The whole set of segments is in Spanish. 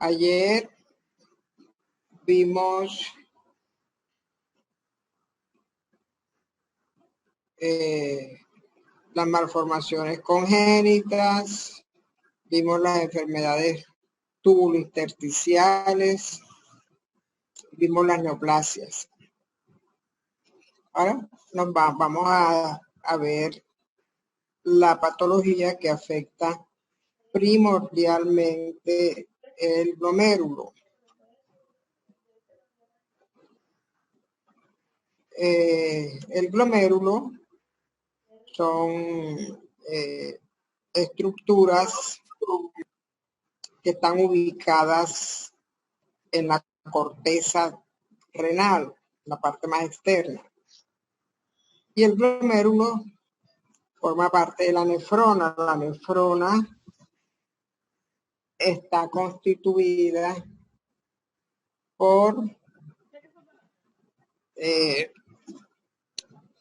Ayer vimos las malformaciones congénitas, vimos las enfermedades tubulointersticiales, vimos las neoplasias. Ahora vamos a ver la patología que afecta primordialmente el glomérulo. El glomérulo son estructuras que están ubicadas en la corteza renal, la parte más externa. Y el glomérulo forma parte de la nefrona. La nefrona está constituida por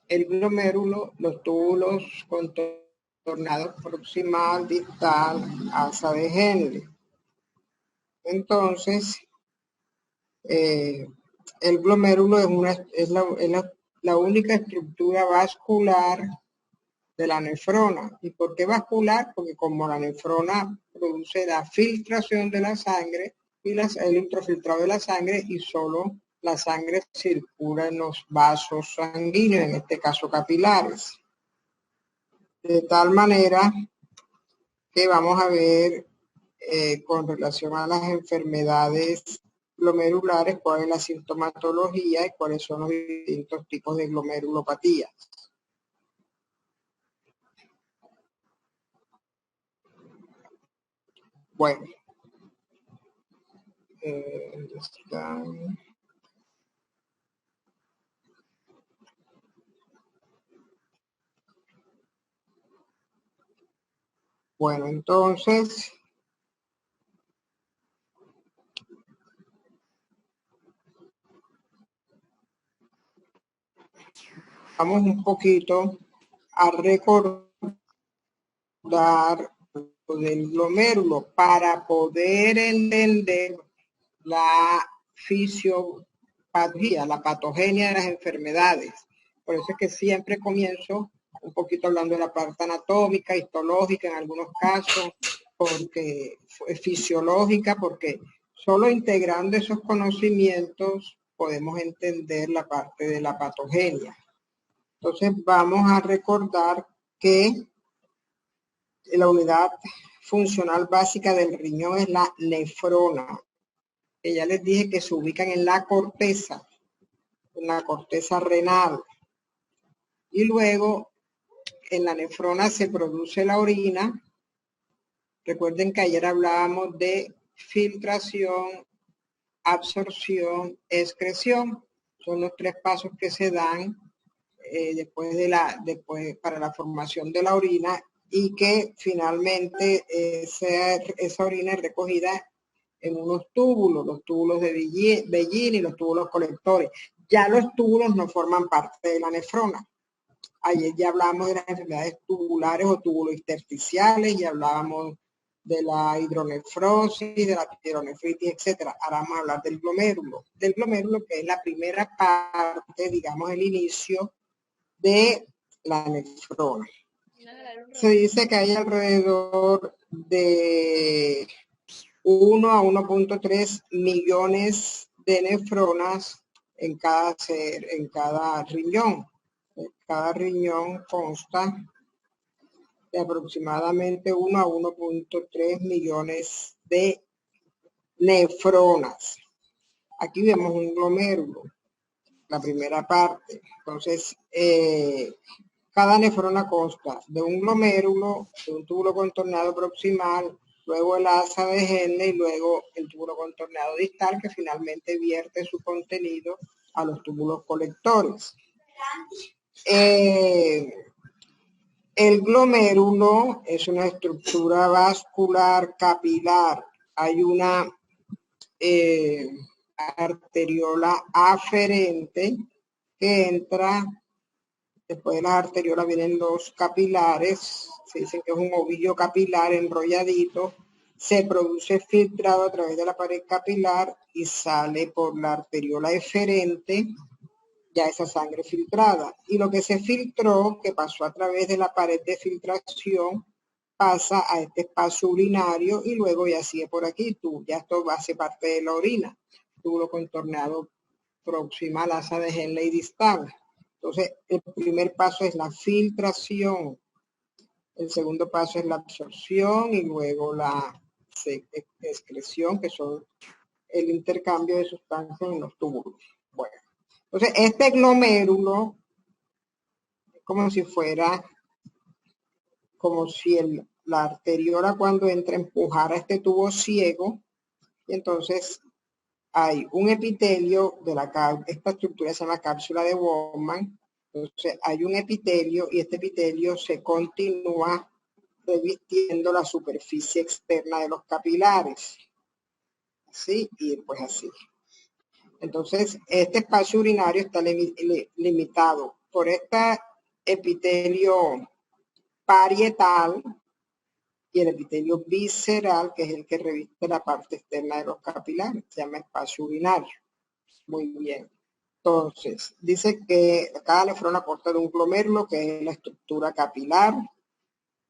el glomérulo, los túbulos contornados proximal, distal, asa de Henle. Entonces, el glomérulo es la única estructura vascular de la nefrona. ¿Y por qué vascular? Porque como la nefrona produce la filtración de la sangre y el ultrafiltrado de la sangre, y solo la sangre circula en los vasos sanguíneos, en este caso capilares. De tal manera que vamos a ver con relación a las enfermedades glomerulares cuál es la sintomatología y cuáles son los distintos tipos de glomerulopatía. Bueno, bueno, entonces vamos un poquito a recordar del glomérulo para poder entender la fisiopatía, la patogenia de las enfermedades. Por eso es que siempre comienzo un poquito hablando de la parte anatómica, histológica en algunos casos, porque fisiológica, porque solo integrando esos conocimientos podemos entender la parte de la patogenia. Entonces vamos a recordar que la unidad funcional básica del riñón es la nefrona, que ya les dije que se ubican en la corteza renal. Y luego en la nefrona se produce la orina. Recuerden que ayer hablábamos de filtración, absorción, excreción. Son los tres pasos que se dan después para la formación de la orina, y que finalmente esa orina es recogida en unos túbulos, los túbulos de Bellini y los túbulos colectores. Ya los túbulos no forman parte de la nefrona. Ayer ya hablamos de las enfermedades tubulares o tubulointersticiales, y hablábamos de la hidronefrosis, de la pielonefritis, etc. Ahora vamos a hablar del glomérulo, que es la primera parte, digamos, el inicio de la nefrona. Se dice que hay alrededor de 1 a 1.3 millones de nefronas en cada riñón. Cada riñón consta de aproximadamente 1 a 1.3 millones de nefronas. Aquí vemos un glomérulo, la primera parte. Entonces, cada nefrona consta de un glomérulo, de un túbulo contornado proximal, luego el asa de Henle y luego el túbulo contornado distal, que finalmente vierte su contenido a los túbulos colectores. El glomérulo es una estructura vascular capilar. Hay una arteriola aferente que entra. Después de las arteriolas vienen los capilares. Se dice que es un ovillo capilar enrolladito. se produce filtrado a través de la pared capilar y sale por la arteriola eferente, ya esa sangre filtrada. Y lo que se filtró, que pasó a través de la pared de filtración, pasa a este espacio urinario y luego ya sigue por aquí. Ya esto hace parte de la orina. Túbulo contorneado proximal, asa de Henle y distal. Entonces, el primer paso es la filtración. El segundo paso es la absorción y luego la excreción, que son el intercambio de sustancias en los túbulos. Bueno, entonces este glomérulo es como si fuera, como si la arteriola cuando entra empujara este tubo ciego, y entonces hay un epitelio de esta estructura se llama cápsula de Bowman. Entonces hay un epitelio y este epitelio se continúa revistiendo la superficie externa de los capilares. Así y pues así. Entonces, este espacio urinario está limitado por este epitelio parietal y el epitelio visceral, que es el que reviste la parte externa de los capilares. Se llama espacio urinario. Muy bien. Entonces, dice que cada nefrona consta de un glomérulo, que es la estructura capilar,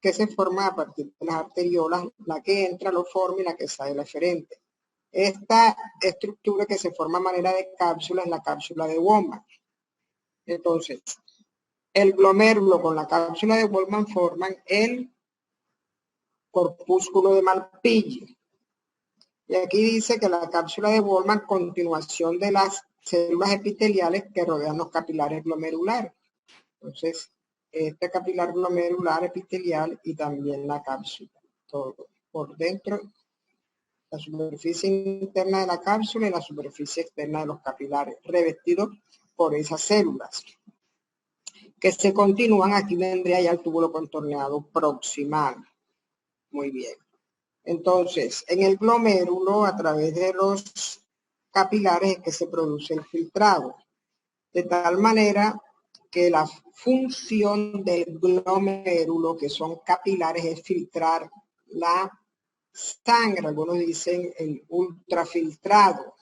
que se forma a partir de las arteriolas, la que entra lo forma y la que sale la eferente. Esta estructura que se forma a manera de cápsula es la cápsula de Bowman. Entonces, el glomérulo con la cápsula de Bowman forman el corpúsculo de Malpighi. Y aquí dice que la cápsula de Bowman, continuación de las células epiteliales que rodean los capilares glomerulares. Entonces, este capilar glomerular epitelial y también la cápsula. Todo por dentro, la superficie interna de la cápsula y la superficie externa de los capilares, revestidos por esas células que se continúan. Aquí vendría ya el túbulo contorneado proximal. Muy bien. Entonces, en el glomérulo, a través de los capilares, es que se produce el filtrado. De tal manera que la función del glomérulo, que son capilares, es filtrar la sangre. Algunos dicen el ultrafiltrado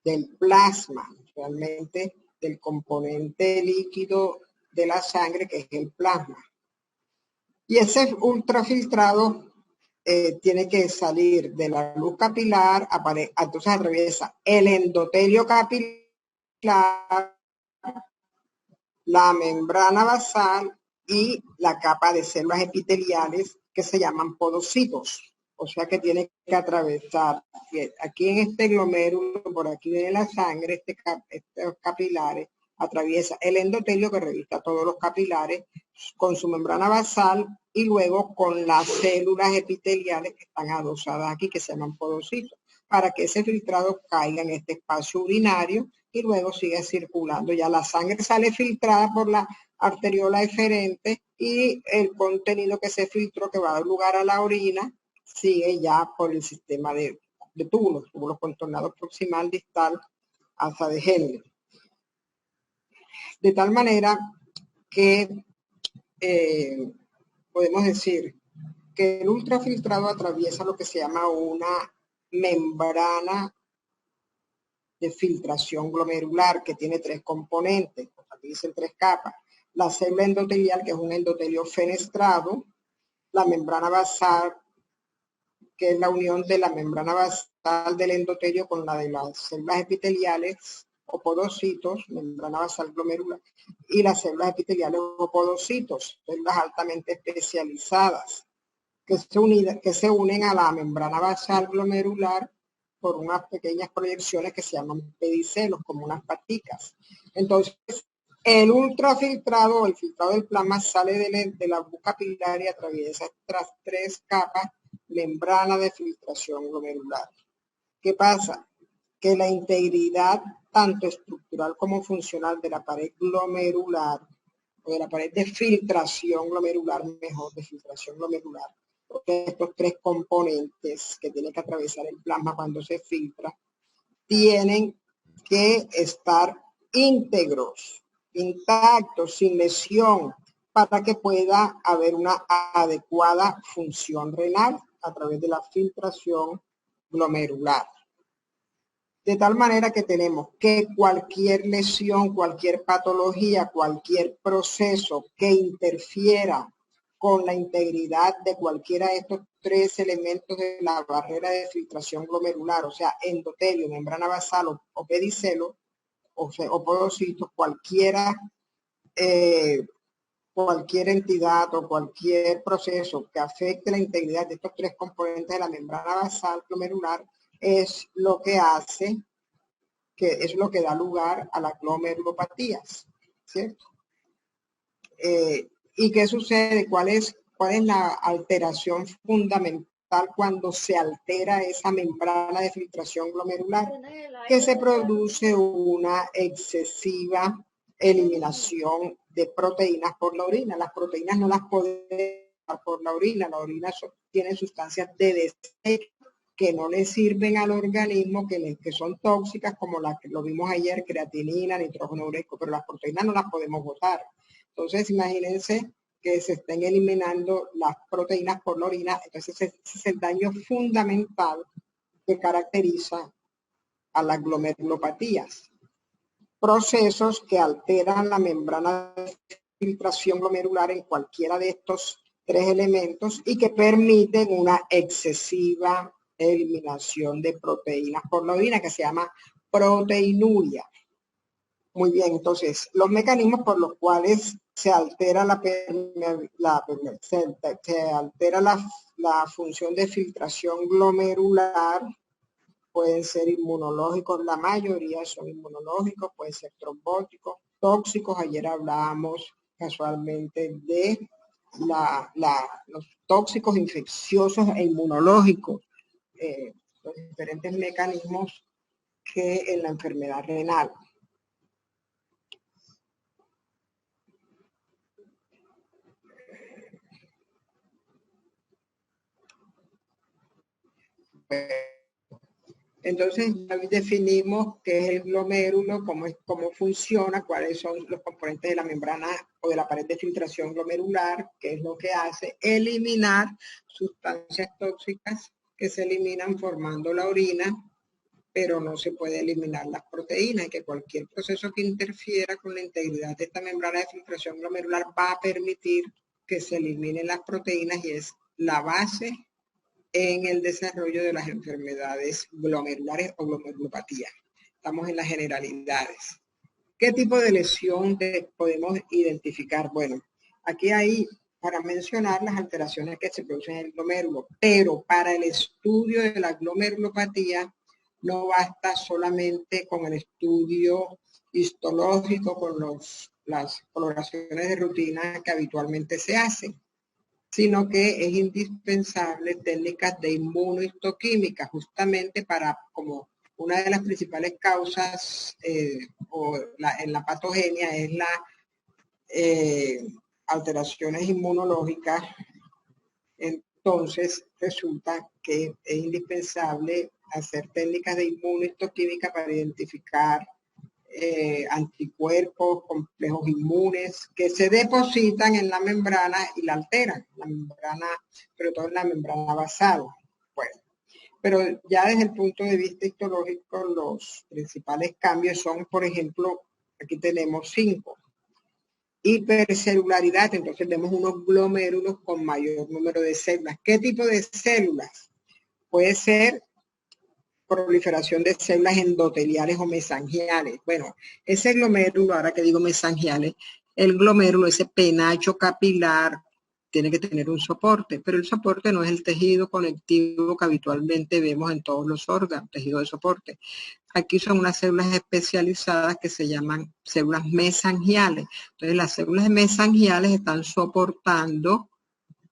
del plasma, realmente del componente líquido de la sangre, que es el plasma. Y ese ultrafiltrado tiene que salir de la luz capilar, entonces atraviesa el endotelio capilar, la membrana basal y la capa de células epiteliales que se llaman podocitos. O sea que tiene que atravesar, aquí en este glomérulo, por aquí viene la sangre, estos capilares, atraviesa el endotelio que revista todos los capilares con su membrana basal y luego con las células epiteliales que están adosadas aquí, que se llaman podocitos, para que ese filtrado caiga en este espacio urinario y luego sigue circulando. Ya la sangre sale filtrada por la arteriola eferente y el contenido que se filtró, que va a dar lugar a la orina, sigue ya por el sistema de túbulos contorneados proximal, distal, asa de Henle. De tal manera que podemos decir que el ultrafiltrado atraviesa lo que se llama una membrana de filtración glomerular que tiene tres componentes, aquí dicen tres capas. La célula endotelial, que es un endotelio fenestrado, la membrana basal, que es la unión de la membrana basal del endotelio con la de las células epiteliales o podocitos, membrana basal glomerular, y las células epiteliales o podocitos, células altamente especializadas, que se unen a la membrana basal glomerular por unas pequeñas proyecciones que se llaman pedicelos, como unas paticas. Entonces, el ultrafiltrado, el filtrado del plasma, sale de la boca capilar y atraviesa estas tres capas, membrana de filtración glomerular. ¿Qué pasa? Que la integridad tanto estructural como funcional de la pared glomerular, o de la pared de filtración glomerular, mejor, de filtración glomerular, porque estos tres componentes que tiene que atravesar el plasma cuando se filtra, tienen que estar íntegros, intactos, sin lesión, para que pueda haber una adecuada función renal, a través de la filtración glomerular. De tal manera que tenemos que cualquier lesión, cualquier patología, cualquier proceso que interfiera con la integridad de cualquiera de estos tres elementos de la barrera de filtración glomerular, o sea, endotelio, membrana basal o pedicelo, o podocitos, cualquier entidad o cualquier proceso que afecte la integridad de estos tres componentes de la membrana basal glomerular es lo que hace, que es lo que da lugar a las glomerulopatías, ¿cierto? ¿Y qué sucede? ¿Cuál es la alteración fundamental cuando se altera esa membrana de filtración glomerular? Que se produce una excesiva eliminación de proteínas por la orina. Las proteínas no las podemos dar por la orina tiene sustancias de desecho que no le sirven al organismo, que son tóxicas, como las que lo vimos ayer, creatinina, nitrógeno ureico, pero las proteínas no las podemos botar. Entonces, imagínense que se estén eliminando las proteínas por la orina. Entonces, ese es el daño fundamental que caracteriza a las glomerulopatías. Procesos que alteran la membrana de filtración glomerular en cualquiera de estos tres elementos y que permiten una excesiva eliminación de proteínas por la orina, que se llama proteinuria. Muy bien, entonces, los mecanismos por los cuales se altera la función de filtración glomerular pueden ser inmunológicos, la mayoría son inmunológicos, pueden ser trombóticos, tóxicos. Ayer hablábamos casualmente de los tóxicos infecciosos e inmunológicos, los diferentes mecanismos que en la enfermedad renal. Entonces ya definimos qué es el glomérulo, cómo funciona, cuáles son los componentes de la membrana o de la pared de filtración glomerular, qué es lo que hace, eliminar sustancias tóxicas que se eliminan formando la orina, pero no se puede eliminar las proteínas, y que cualquier proceso que interfiera con la integridad de esta membrana de filtración glomerular va a permitir que se eliminen las proteínas, y es la base en el desarrollo de las enfermedades glomerulares o glomerulopatías. Estamos en las generalidades. ¿Qué tipo de lesión podemos identificar? Bueno, aquí hay para mencionar las alteraciones que se producen en el glomérulo, pero para el estudio de la glomerulopatía no basta solamente con el estudio histológico, con las coloraciones de rutina que habitualmente se hacen, sino que es indispensable técnicas de inmunohistoquímica, justamente para, como una de las principales causas en la patogenia es la alteraciones inmunológicas. Entonces resulta que es indispensable hacer técnicas de inmunohistoquímica para identificar anticuerpos, complejos inmunes que se depositan en la membrana y la alteran, la membrana, sobre todo en la membrana basal. Bueno, pero ya desde el punto de vista histológico, los principales cambios son, por ejemplo, aquí tenemos 5. Hipercelularidad, entonces vemos unos glomérulos con mayor número de células. ¿Qué tipo de células? Puede ser proliferación de células endoteliales o mesangiales. Bueno, ese glomérulo, ahora que digo mesangiales, el glomérulo, ese penacho capilar, tiene que tener un soporte, pero el soporte no es el tejido conectivo que habitualmente vemos en todos los órganos, tejido de soporte. Aquí son unas células especializadas que se llaman células mesangiales. Entonces, las células mesangiales están soportando,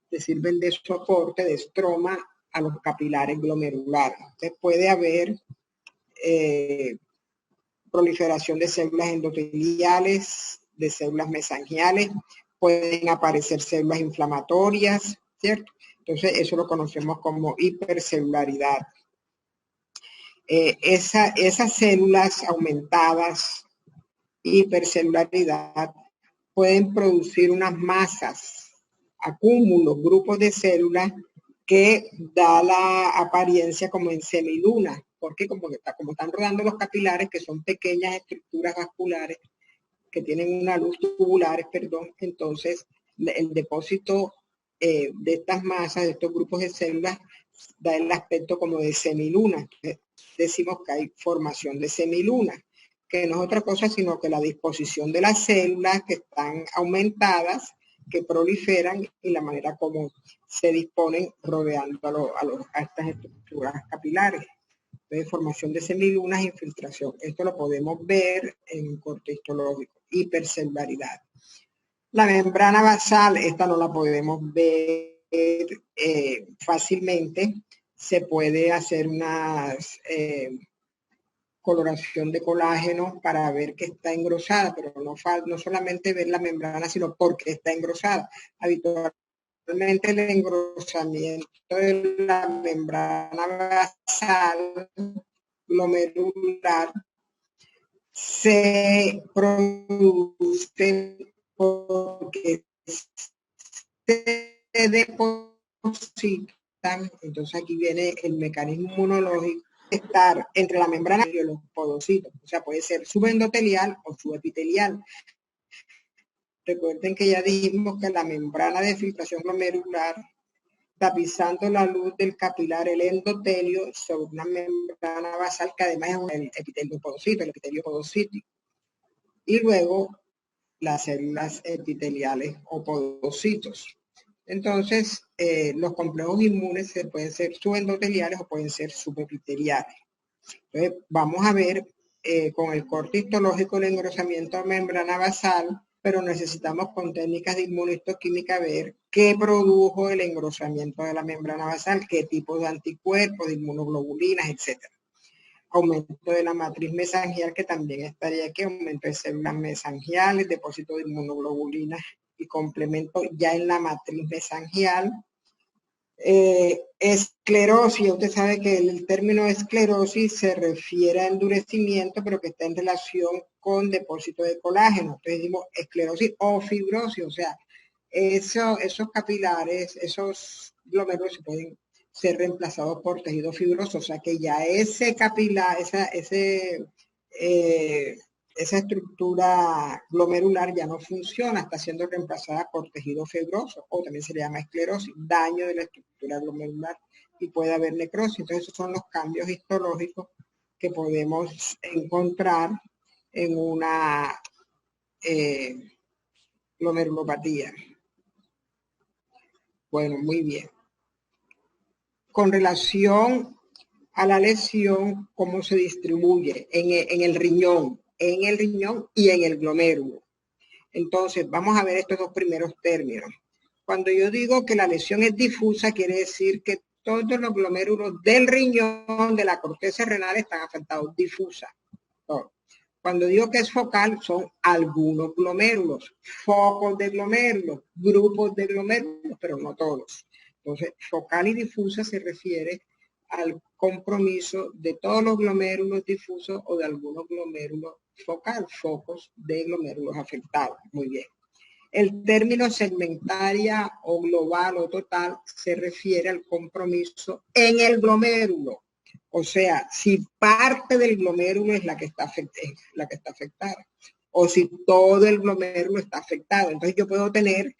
que sirven de soporte, de estroma, a los capilares glomerulares. Entonces puede haber proliferación de células endoteliales, de células mesangiales, pueden aparecer células inflamatorias, ¿cierto? Entonces eso lo conocemos como hipercelularidad. Esas células aumentadas, hipercelularidad, pueden producir unas masas, acúmulos, grupos de células que da la apariencia como en semiluna, porque como están rodando los capilares, que son pequeñas estructuras vasculares, que tienen una luz tubulares, perdón, entonces el depósito de estas masas, de estos grupos de células, da el aspecto como de semiluna. Entonces, decimos que hay formación de semiluna, que no es otra cosa sino que la disposición de las células que están aumentadas, que proliferan y la manera como se disponen rodeando a estas estructuras capilares. Entonces, formación de semilunas, infiltración. Esto lo podemos ver en un corte histológico. Hipercelularidad. La membrana basal, esta no la podemos ver fácilmente. Se puede hacer una coloración de colágeno para ver que está engrosada, pero no solamente ver la membrana, sino porque está engrosada. Habitualmente el engrosamiento de la membrana basal glomerular se produce porque se depositan, entonces aquí viene el mecanismo inmunológico, estar entre la membrana y los podocitos, o sea, puede ser subendotelial o subepitelial. Recuerden que ya dijimos que la membrana de filtración glomerular, tapizando la luz del capilar, el endotelio, sobre una membrana basal que además es el epitelio podocito, el epitelio podocítico. Y luego las células epiteliales o podocitos. Entonces, los complejos inmunes pueden ser subendoteliales o pueden ser subepiteliales. Entonces, vamos a ver con el corte histológico el engrosamiento de membrana basal, pero necesitamos con técnicas de inmunohistoquímica ver qué produjo el engrosamiento de la membrana basal, qué tipo de anticuerpos, de inmunoglobulinas, etc. Aumento de la matriz mesangial, que también estaría aquí, aumento de células mesangiales, depósito de inmunoglobulinas y complemento ya en la matriz mesangial. Esclerosis, usted sabe que el término esclerosis se refiere a endurecimiento, pero que está en relación con depósito de colágeno. Entonces decimos esclerosis o fibrosis, o sea, esos capilares, esos glomérulos se pueden ser reemplazados por tejido fibroso, o sea que ya ese capilar, esa estructura glomerular ya no funciona, está siendo reemplazada por tejido fibroso, o también se le llama esclerosis, daño de la estructura glomerular, y puede haber necrosis. Entonces esos son los cambios histológicos que podemos encontrar en una glomerulopatía. Bueno, muy bien. Con relación a la lesión, cómo se distribuye en el riñón y en el glomérulo. Entonces, vamos a ver estos dos primeros términos. Cuando yo digo que la lesión es difusa, quiere decir que todos los glomérulos del riñón, de la corteza renal, están afectados, difusa. Cuando digo que es focal, son algunos glomérulos, focos de glomérulos, grupos de glomérulos, pero no todos. Entonces, focal y difusa se refiere al compromiso de todos los glomérulos difusos o de algunos glomérulos focal, focos de glomérulos afectados. Muy bien. El término segmentaria o global o total se refiere al compromiso en el glomérulo. O sea, si parte del glomérulo es la que está afectada, o si todo el glomérulo está afectado. Entonces yo puedo tener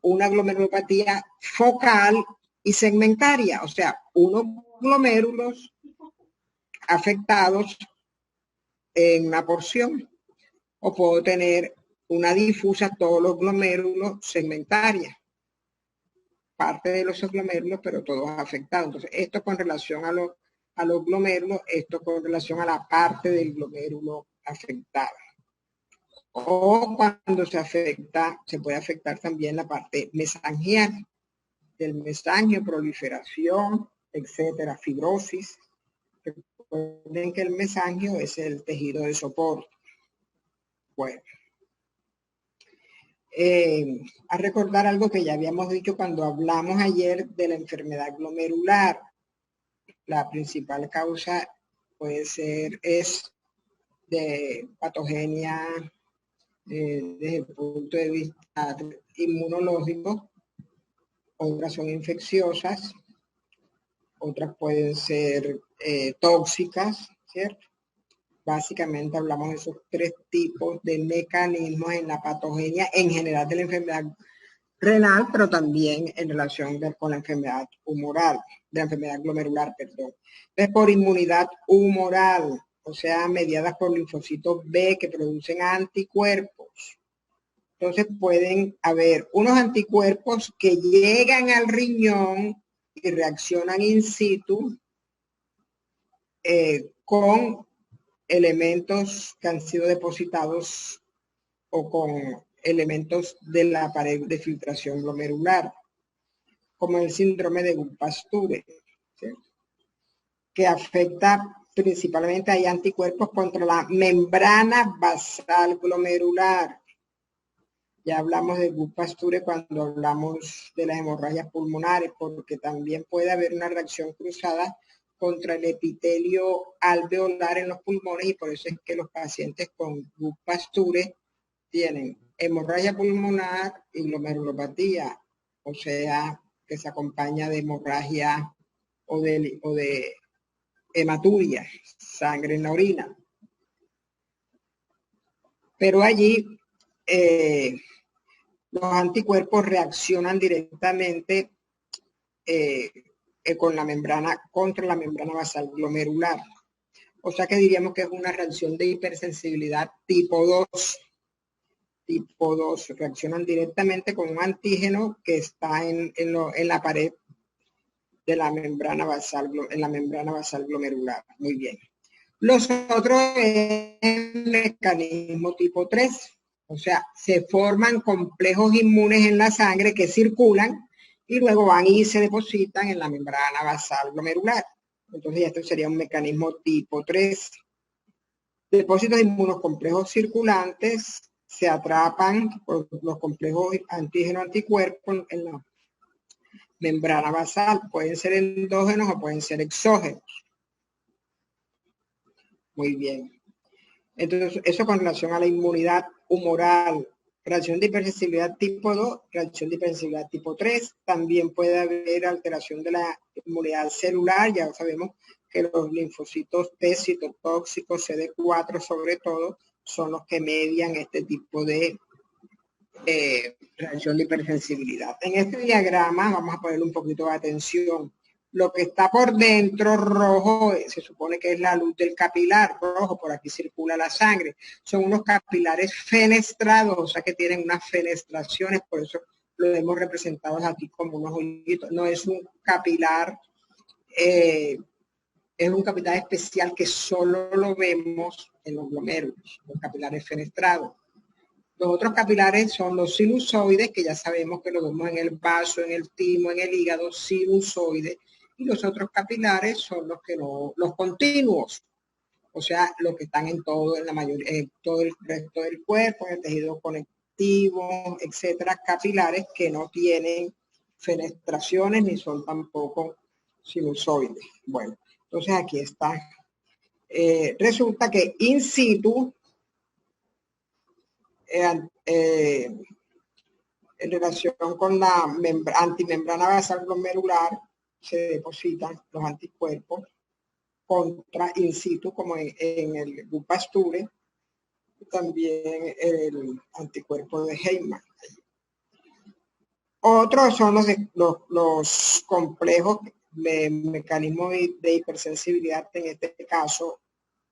una glomerulopatía focal y segmentaria, o sea, unos glomérulos afectados en una porción, o puedo tener una difusa, todos los glomérulos segmentaria, parte de los glomérulos, pero todos afectados. Entonces, esto con relación a los glomérulos, esto con relación a la parte del glomérulo afectada. O cuando se afecta, se puede afectar también la parte mesangial, del mesangio, proliferación, etcétera, fibrosis. Recuerden que el mesangio es el tejido de soporte. Bueno. A recordar algo que ya habíamos dicho cuando hablamos ayer de la enfermedad glomerular. La principal causa es de patogenia desde el punto de vista inmunológico, otras son infecciosas, otras pueden ser tóxicas, ¿cierto? Básicamente hablamos de esos tres tipos de mecanismos en la patogenia en general de la enfermedad renal, pero también en relación con la enfermedad humoral, de la enfermedad glomerular, perdón. Entonces, por inmunidad humoral, o sea, mediadas por linfocitos B que producen anticuerpos. Entonces pueden haber unos anticuerpos que llegan al riñón y reaccionan in situ con elementos que han sido depositados o con elementos de la pared de filtración glomerular, como el síndrome de Guillain-Barré, ¿sí? Que afecta principalmente, hay anticuerpos contra la membrana basal glomerular. Ya hablamos de Guillain-Barré cuando hablamos de las hemorragias pulmonares, porque también puede haber una reacción cruzada contra el epitelio alveolar en los pulmones, y por eso es que los pacientes con Guillain-Barré tienen hemorragia pulmonar y glomerulopatía, o sea, que se acompaña de hemorragia o de hematuria, sangre en la orina. Pero allí los anticuerpos reaccionan directamente con la membrana, contra la membrana basal glomerular. O sea que diríamos que es una reacción de hipersensibilidad tipo 2. Tipo 2 reaccionan directamente con un antígeno que está en la pared de la membrana basal, en la membrana basal glomerular. Muy bien. Los otros es el mecanismo tipo 3. O sea, se forman complejos inmunes en la sangre que circulan y luego van y se depositan en la membrana basal glomerular. Entonces, esto sería un mecanismo tipo 3. Depósitos inmunocomplejos circulantes se atrapan por los complejos antígeno-anticuerpos en la membrana basal. Pueden ser endógenos o pueden ser exógenos. Muy bien. Entonces, eso con relación a la inmunidad humoral. Reacción de hipersensibilidad tipo 2, reacción de hipersensibilidad tipo 3. También puede haber alteración de la inmunidad celular. Ya sabemos que los linfocitos T citotóxicos, CD4 sobre todo, son los que median este tipo de reacción de hipersensibilidad. En este diagrama vamos a ponerle un poquito de atención. Lo que está por dentro rojo se supone que es la luz del capilar rojo, por aquí circula la sangre. Son unos capilares fenestrados, o sea que tienen unas fenestraciones, por eso lo hemos representado aquí como unos hoyitos. No es un capilar, es un capilar especial que solo lo vemos en los glomérulos, los capilares fenestrados. Los otros capilares son los sinusoides, que ya sabemos que lo vemos en el vaso, en el timo, en el hígado, sinusoides. Y los otros capilares son los que no, los continuos, o sea, los que están en todo, en la mayoría, en todo el resto del cuerpo, en el tejido conectivo, etcétera, capilares que no tienen fenestraciones ni son tampoco sinusoides. Bueno, entonces aquí está. Resulta que in situ, en relación con la antimembrana basal glomerular, se depositan los anticuerpos contra in situ, como en el Guillain-Barré, también el anticuerpo de Heymann. Otros son los complejos de mecanismos de hipersensibilidad, en este caso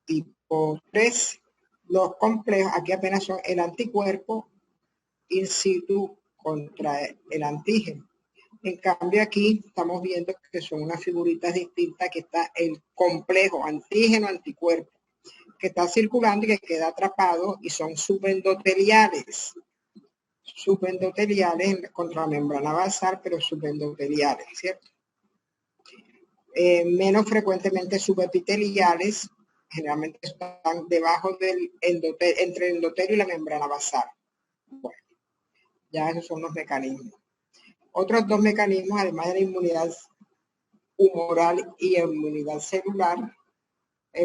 tipo 3. Los complejos, aquí apenas son el anticuerpo in situ contra el antígeno. En cambio aquí estamos viendo que son unas figuritas distintas, que está el complejo antígeno-anticuerpo, que está circulando y que queda atrapado, y son subendoteliales. Subendoteliales contra la membrana basal, pero subendoteliales, ¿cierto? Menos frecuentemente subepiteliales, generalmente están debajo del entre el endotelio y la membrana basal. Bueno, ya esos son los mecanismos. Otros dos mecanismos, además de la inmunidad humoral y inmunidad celular,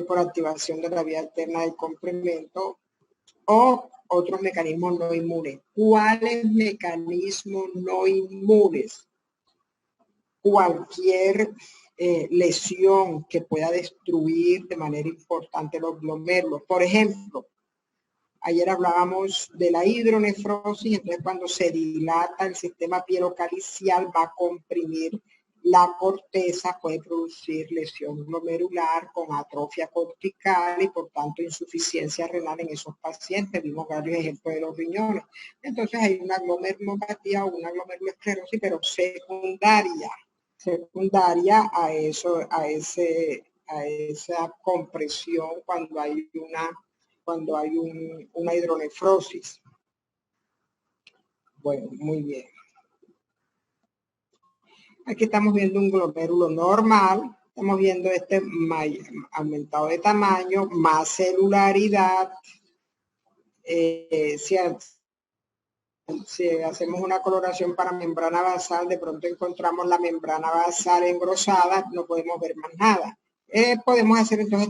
por activación de la vía alterna del complemento, o otros mecanismos no inmunes. ¿Cuáles mecanismos no inmunes? Cualquier lesión que pueda destruir de manera importante los glomérulos. Por ejemplo, ayer hablábamos de la hidronefrosis, entonces cuando se dilata el sistema pielocalicial va a comprimir la corteza, puede producir lesión glomerular con atrofia cortical y por tanto insuficiencia renal en esos pacientes. Vimos varios ejemplos de los riñones. Entonces hay una glomerulopatía o una glomerulosclerosis, pero secundaria a esa compresión cuando hay una hidronefrosis. Bueno, muy bien. Aquí estamos viendo un glomérulo normal, estamos viendo este aumentado de tamaño, más celularidad. Si hacemos una coloración para membrana basal, de pronto encontramos la membrana basal engrosada, no podemos ver más nada. Podemos hacer entonces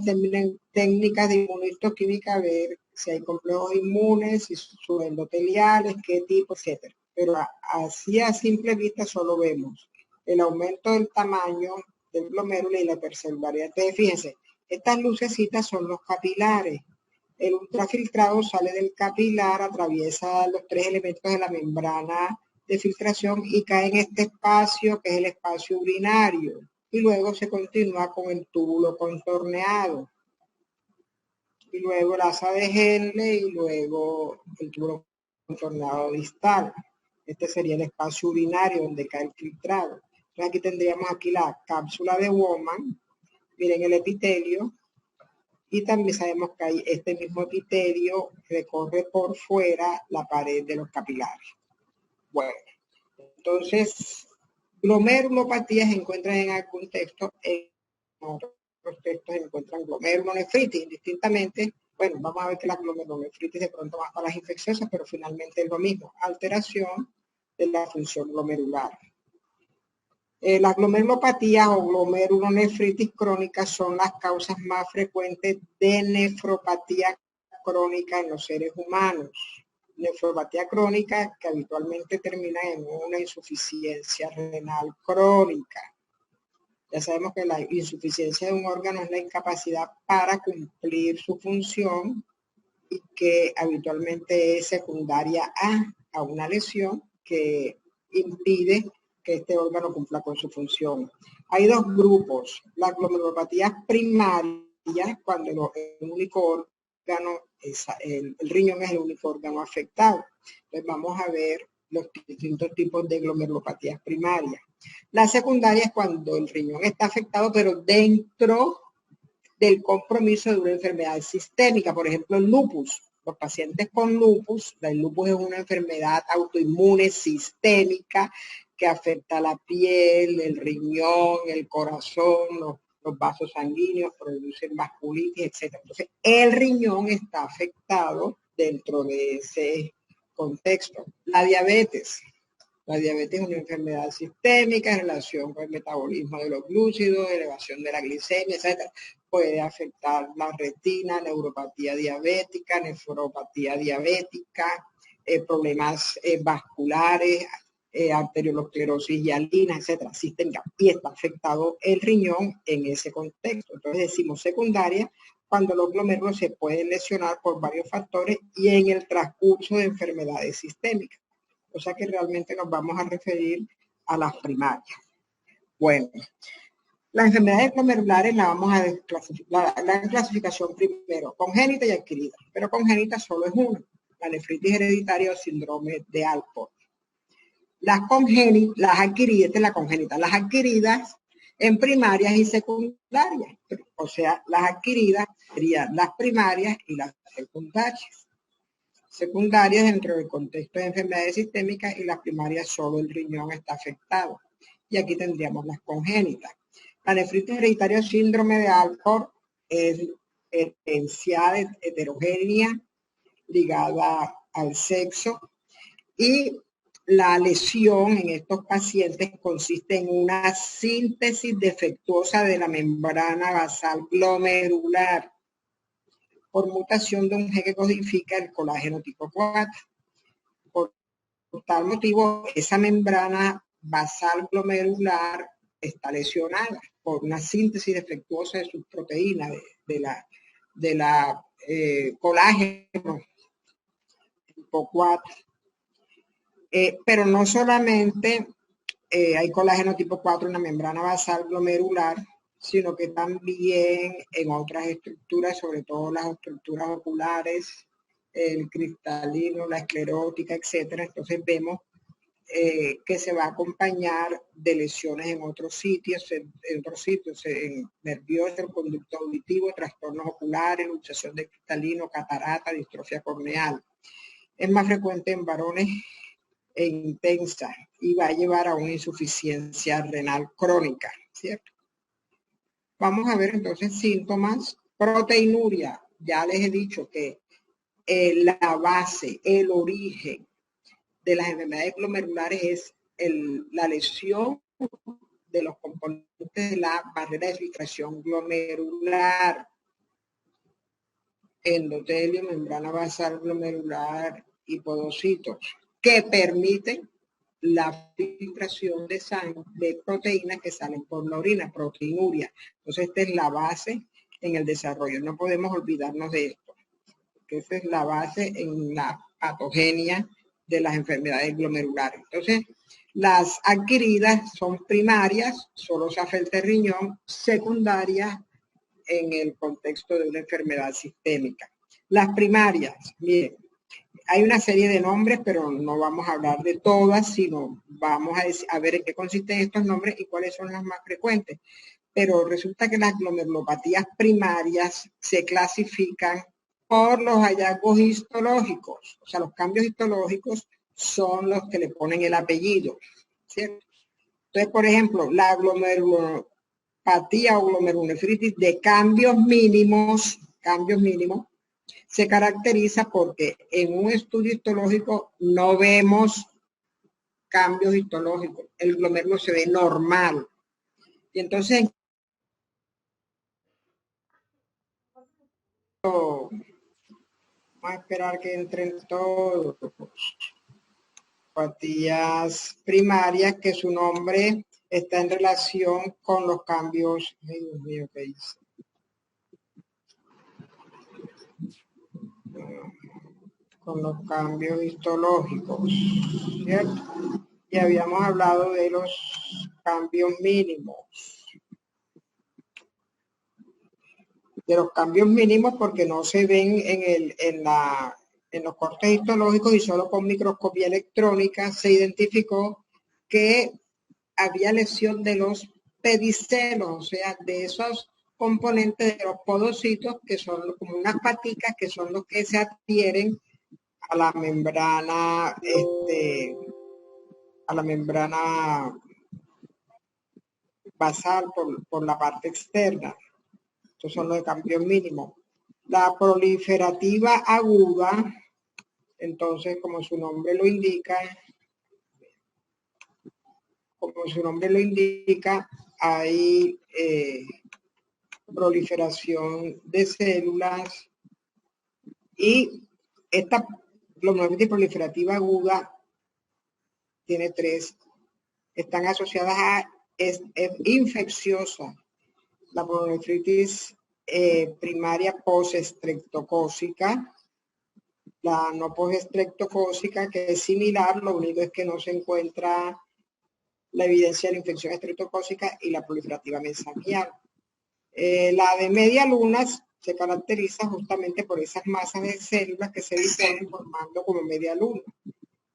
técnicas de inmunohistoquímica, ver si hay complejos inmunes, si son endoteliales, qué tipo, etc. Pero así a simple vista solo vemos el aumento del tamaño del glomérulo y la hipercelularidad. Entonces, fíjense, estas lucecitas son los capilares. El ultrafiltrado sale del capilar, atraviesa los 3 elementos de la membrana de filtración y cae en este espacio que es el espacio urinario. Y luego se continúa con el túbulo contorneado. Y luego el asa de Henle y luego el túbulo contorneado distal. Este sería el espacio urinario donde cae el filtrado. Entonces aquí tendríamos la cápsula de Bowman. Miren el epitelio. Y también sabemos que este mismo epitelio recorre por fuera la pared de los capilares. Bueno, entonces, glomerulopatías se encuentran en algún texto, en otros textos se encuentran glomerulonefritis, indistintamente. Bueno, vamos a ver que la glomerulonefritis de pronto va para las infecciosas, pero finalmente es lo mismo, alteración de la función glomerular. Las glomerulopatías o glomerulonefritis crónicas son las causas más frecuentes de nefropatía crónica en los seres humanos. Nefropatía crónica que habitualmente termina en una insuficiencia renal crónica. Ya sabemos que la insuficiencia de un órgano es la incapacidad para cumplir su función y que habitualmente es secundaria a una lesión que impide que este órgano cumpla con su función. Hay 2 grupos, las glomerulopatías primarias, cuando el único órgano, el riñón es el único órgano afectado. Entonces vamos a ver los distintos tipos de glomerulopatías primarias. La secundaria es cuando el riñón está afectado, pero dentro del compromiso de una enfermedad sistémica, por ejemplo el lupus. Los pacientes con lupus, el lupus es una enfermedad autoinmune sistémica que afecta la piel, el riñón, el corazón, los vasos sanguíneos, producen vasculitis, etc. Entonces, el riñón está afectado dentro de ese contexto. La diabetes. La diabetes es una enfermedad sistémica en relación con el metabolismo de los glúcidos, elevación de la glicemia, etc. Puede afectar la retina, neuropatía diabética, nefropatía diabética, problemas vasculares, arteriolosclerosis hialina, etc. Sistémica. Y está afectado el riñón en ese contexto. Entonces decimos secundaria cuando los glomérulos se pueden lesionar por varios factores y en el transcurso de enfermedades sistémicas. O sea que realmente nos vamos a referir a las primarias. Bueno, las enfermedades glomerulares las vamos a desclasificar. La clasificación primero, congénita y adquirida. Pero congénita solo es una, la nefritis hereditaria o síndrome de Alport. Las adquiridas, esta es la congénita, las adquiridas en primarias y secundarias. O sea, las adquiridas serían las primarias y las secundarias. Secundarias dentro del contexto de enfermedades sistémicas y las primarias solo el riñón está afectado. Y aquí tendríamos las congénitas. La nefritis hereditaria o síndrome de Alport es herencial, heterogénea, ligada al sexo y la lesión en estos pacientes consiste en una síntesis defectuosa de la membrana basal glomerular por mutación de un gen que codifica el colágeno tipo 4. Por tal motivo, esa membrana basal glomerular está lesionada por una síntesis defectuosa de sus proteínas, de la colágeno tipo 4. Pero no solamente hay colágeno tipo 4 en la membrana basal glomerular, sino que también en otras estructuras, sobre todo las estructuras oculares, el cristalino, la esclerótica, etcétera. Entonces vemos que se va a acompañar de lesiones en otros sitios, en nervioso, el conducto auditivo, trastornos oculares, luxación de cristalino, catarata, distrofia corneal. Es más frecuente en varones e intensa y va a llevar a una insuficiencia renal crónica, ¿cierto? Vamos a ver entonces síntomas. Proteinuria, ya les he dicho que la base, el origen de las enfermedades glomerulares es la lesión de los componentes de la barrera de filtración glomerular, endotelio, membrana basal glomerular y podocitos, que permiten la filtración de sangre, de proteínas que salen por la orina, proteinuria. Entonces, esta es la base en el desarrollo. No podemos olvidarnos de esto, que esa es la base en la patogenia de las enfermedades glomerulares. Entonces, las adquiridas son primarias, solo se afecta el riñón, secundarias en el contexto de una enfermedad sistémica. Las primarias, miren, hay una serie de nombres, pero no vamos a hablar de todas, sino vamos a ver en qué consisten estos nombres y cuáles son las más frecuentes. Pero resulta que las glomerulopatías primarias se clasifican por los hallazgos histológicos. O sea, los cambios histológicos son los que le ponen el apellido, ¿cierto? Entonces, por ejemplo, la glomerulopatía o glomerulonefritis de cambios mínimos, se caracteriza porque en un estudio histológico no vemos cambios histológicos. El glomérulo se ve normal. Y entonces, vamos a esperar que entren todos. Patías primarias, que su nombre está en relación con los cambios. Ay, Dios mío, ¿qué hice? Con los cambios histológicos, ¿cierto? Y habíamos hablado de los cambios mínimos. De los cambios mínimos porque no se ven en los cortes histológicos y solo con microscopía electrónica se identificó que había lesión de los pedicelos, o sea, de esos componentes de los podocitos que son como unas paticas que son los que se adhieren a la membrana, basal por la parte externa. Estos son los de cambio mínimo. La proliferativa aguda, entonces, como su nombre lo indica, hay proliferación de células y esta glomerulopatía proliferativa aguda tiene 3. Están asociadas a, es infecciosa, la glomerulonefritis primaria postestreptocócica, la no postestreptocócica, que es similar, lo único es que no se encuentra la evidencia de la infección estreptocócica, y la proliferativa mesamial. La de media luna se caracteriza justamente por esas masas de células que se disponen formando como media luna,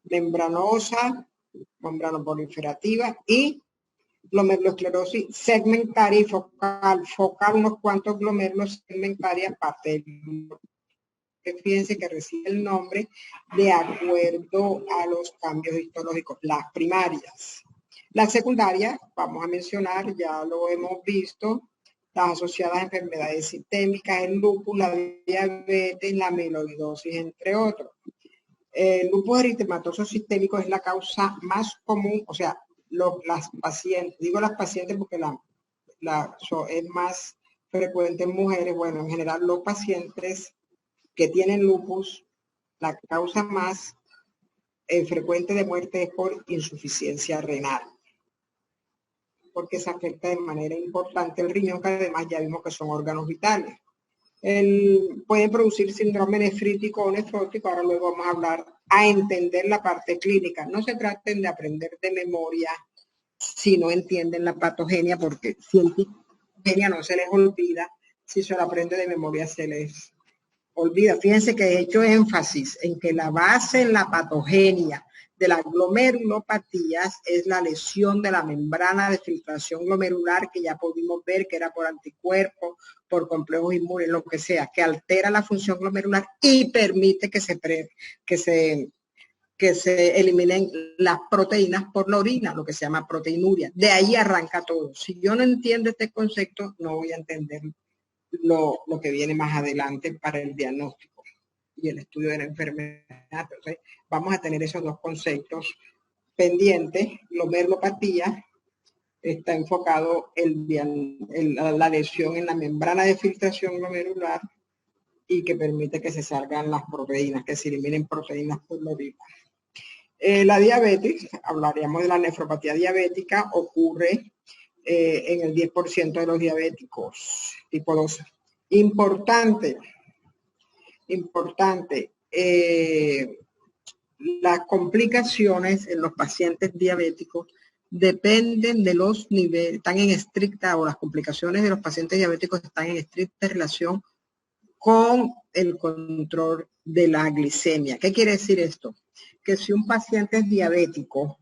membranosa, membranoproliferativa y glomerulosclerosis segmentaria y focal, unos cuantos glomérulos segmentaria, parte del mundo. Fíjense que recibe el nombre de acuerdo a los cambios histológicos, las primarias. Las secundarias, vamos a mencionar, ya lo hemos visto, las asociadas a enfermedades sistémicas, el lupus, la diabetes, la amiloidosis, entre otros. El lupus eritematoso sistémico es la causa más común, o sea, las pacientes, digo las pacientes porque es más frecuente en mujeres, bueno, en general los pacientes que tienen lupus, la causa más frecuente de muerte es por insuficiencia renal. porque se afecta de manera importante el riñón, que además ya vimos que son órganos vitales. Puede producir síndrome nefrítico o nefrótico. Ahora luego vamos a hablar, a entender la parte clínica. No se traten de aprender de memoria si no entienden la patogenia, porque si la patogenia no se les olvida, si se lo aprende de memoria se les olvida. Fíjense que he hecho énfasis en que la base en la patogenia de las glomerulopatías es la lesión de la membrana de filtración glomerular, que ya pudimos ver que era por anticuerpos, por complejos inmunes, lo que sea, que altera la función glomerular y permite que se eliminen las proteínas por la orina, lo que se llama proteinuria. De ahí arranca todo. Si yo no entiendo este concepto, no voy a entender lo que viene más adelante para el diagnóstico y el estudio de la enfermedad. Entonces, vamos a tener esos dos conceptos pendientes. Glomerulopatía está enfocado en la lesión en la membrana de filtración glomerular y que permite que se salgan las proteínas, que se eliminen proteínas por la orina. La diabetes, hablaríamos de la nefropatía diabética, ocurre en el 10% de los diabéticos tipo 2. Importante, las complicaciones en los pacientes diabéticos dependen de los niveles, están en estricta, o las complicaciones de los pacientes diabéticos están en estricta relación con el control de la glicemia. ¿Qué quiere decir esto? Que si un paciente es diabético,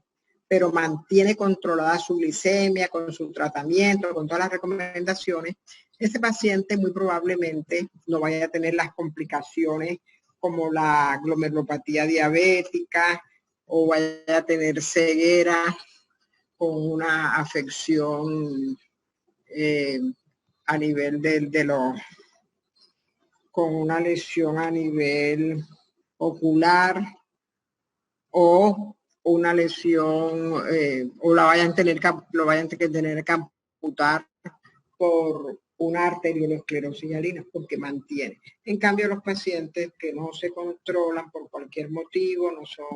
pero mantiene controlada su glicemia con su tratamiento, con todas las recomendaciones, ese paciente muy probablemente no vaya a tener las complicaciones como la glomerulopatía diabética o vaya a tener ceguera con una afección a nivel con una lesión a nivel ocular o una lesión o lo vayan a tener que amputar por una arteriolosclerosis hialina, porque mantiene. En cambio, los pacientes que no se controlan por cualquier motivo, no son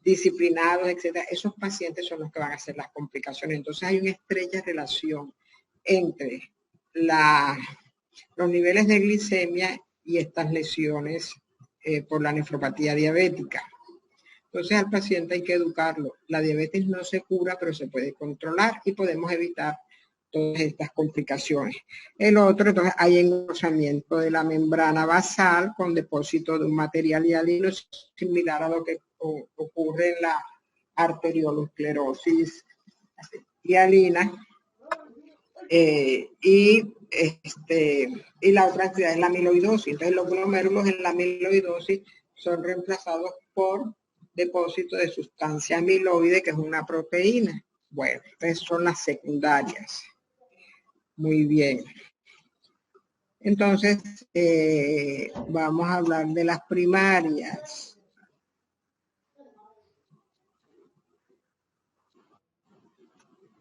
disciplinados, etcétera, esos pacientes son los que van a hacer las complicaciones. Entonces hay una estrecha relación entre los niveles de glicemia y estas lesiones por la nefropatía diabética. Entonces al paciente hay que educarlo. La diabetes no se cura, pero se puede controlar y podemos evitar todas estas complicaciones. El otro, entonces, hay engrosamiento de la membrana basal con depósito de un material hialino similar a lo que ocurre en la arteriolosclerosis hialina. Y la otra actividad es la amiloidosis. Entonces los glomérulos en la amiloidosis son reemplazados por depósito de sustancia amiloide, que es una proteína. Bueno, entonces son las secundarias. Muy bien. Entonces, vamos a hablar de las primarias.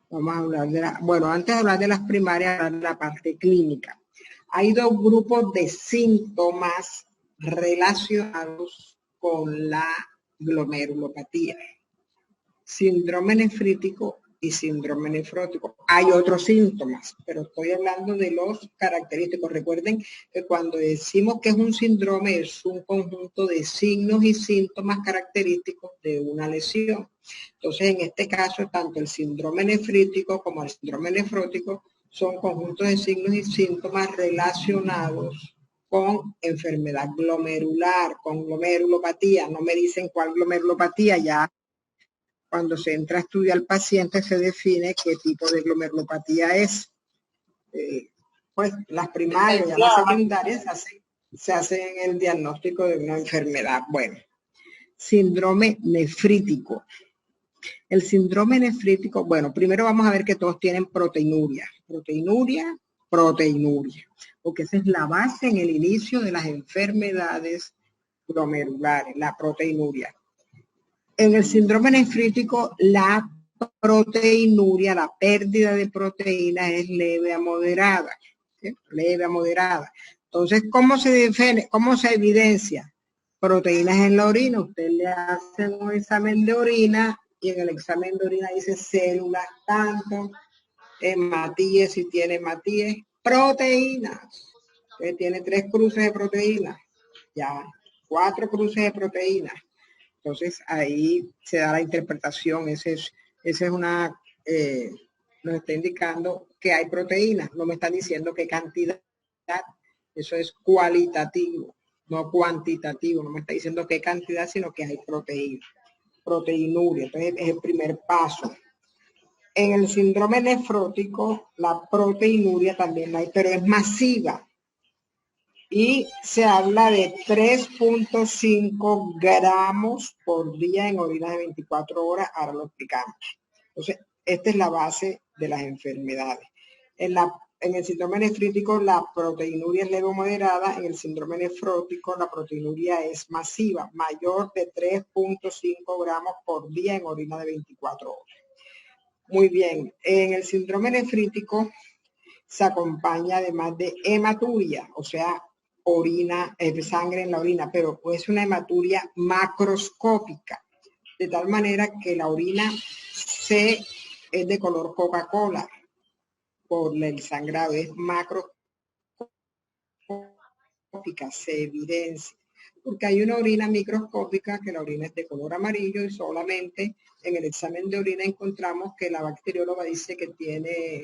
Vamos a hablar bueno, antes de hablar de las primarias, hablar de la parte clínica. Hay dos grupos de síntomas relacionados con la glomerulopatía: síndrome nefrítico y síndrome nefrótico. Hay otros síntomas, pero estoy hablando de los característicos. Recuerden que cuando decimos que es un síndrome, es un conjunto de signos y síntomas característicos de una lesión. Entonces, en este caso, tanto el síndrome nefrítico como el síndrome nefrótico son conjuntos de signos y síntomas relacionados con enfermedad glomerular, con glomerulopatía. No me dicen cuál glomerulopatía, ya cuando se entra a estudiar al paciente se define qué tipo de glomerulopatía es. Pues las primarias y las secundarias se hacen en el diagnóstico de una enfermedad. Bueno, síndrome nefrítico. El síndrome nefrítico, bueno, primero vamos a ver que todos tienen proteinuria. Proteinuria, porque esa es la base en el inicio de las enfermedades glomerulares, la proteinuria. En el síndrome nefrítico, la proteinuria, la pérdida de proteínas es leve a moderada. ¿Sí? Leve a moderada. Entonces, ¿cómo se evidencia? Proteínas en la orina. Usted le hace un examen de orina y en el examen de orina dice células tanto, hematíes, si tiene hematíes, proteínas. Entonces tiene 3 cruces de proteínas, ya 4 cruces de proteínas. Entonces ahí se da la interpretación, esa es una, nos está indicando que hay proteínas, no me están diciendo qué cantidad, eso es cualitativo, no cuantitativo, no me está diciendo qué cantidad, sino que hay proteína, proteinuria, entonces es el primer paso. En el síndrome nefrótico, la proteinuria también hay, pero es masiva. Y se habla de 3.5 gramos por día en orina de 24 horas, ahora lo explicamos. Entonces, esta es la base de las enfermedades. En el síndrome nefrítico, la proteinuria es leve o moderada. En el síndrome nefrótico, la proteinuria es masiva, mayor de 3.5 gramos por día en orina de 24 horas. Muy bien, en el síndrome nefrítico se acompaña además de hematuria, o sea, orina, sangre en la orina, pero es una hematuria macroscópica, de tal manera que la orina es de color Coca-Cola por el sangrado, es macroscópica, se evidencia. Porque hay una orina microscópica que la orina es de color amarillo y solamente en el examen de orina encontramos que la bacterióloga dice que tiene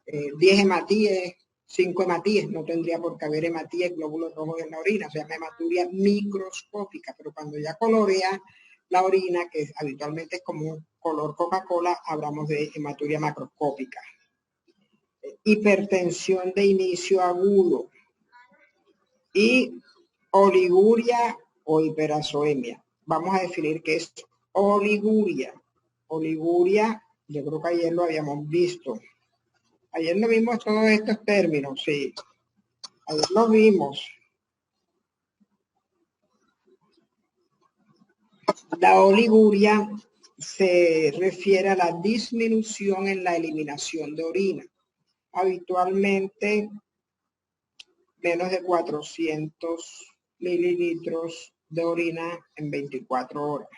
10 hematíes, 5 hematíes, no tendría por qué haber hematíes, glóbulos rojos en la orina, se llama hematuria microscópica, pero cuando ya colorea la orina, que habitualmente es como color Coca-Cola, hablamos de hematuria macroscópica. Hipertensión de inicio agudo y oliguria o hiperazoemia. Vamos a definir qué es oliguria. Oliguria, yo creo que ayer lo habíamos visto. Ayer no vimos todos estos términos, sí. Ayer los vimos. La oliguria se refiere a la disminución en la eliminación de orina. Habitualmente menos de 400 mililitros de orina en 24 horas.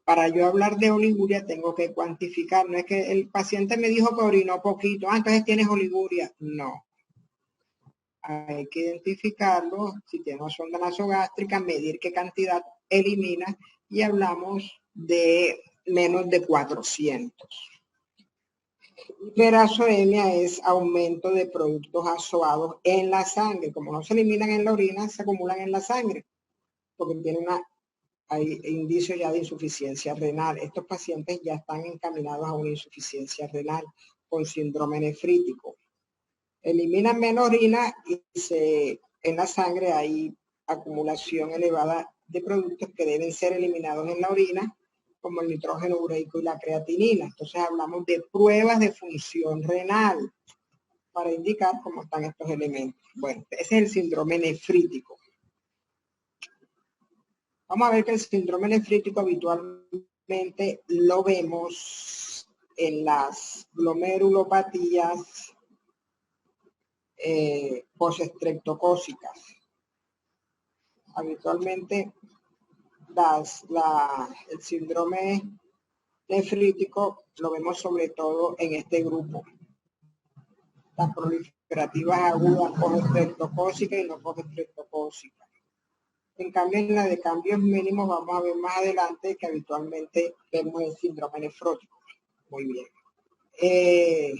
Para yo hablar de oliguria tengo que cuantificar, no es que el paciente me dijo que orinó poquito, entonces tienes oliguria. No. Hay que identificarlo, si tiene una sonda nasogástrica, medir qué cantidad elimina y hablamos de menos de 400. Hiperazoemia es aumento de productos azoados en la sangre. Como no se eliminan en la orina, se acumulan en la sangre, porque hay indicios ya de insuficiencia renal. Estos pacientes ya están encaminados a una insuficiencia renal con síndrome nefrítico. Eliminan menos orina y en la sangre hay acumulación elevada de productos que deben ser eliminados en la orina, como el nitrógeno ureico y la creatinina. Entonces hablamos de pruebas de función renal para indicar cómo están estos elementos. Bueno, ese es el síndrome nefrítico. Vamos a ver que el síndrome nefrítico habitualmente lo vemos en las glomerulopatías postestreptocócicas. Habitualmente el síndrome nefrítico lo vemos sobre todo en este grupo. Las proliferativas agudas postestreptocócicas y no postestreptocócicas. En cambio, en la de cambios mínimos vamos a ver más adelante que habitualmente vemos el síndrome nefrótico. Muy bien. ¿Qué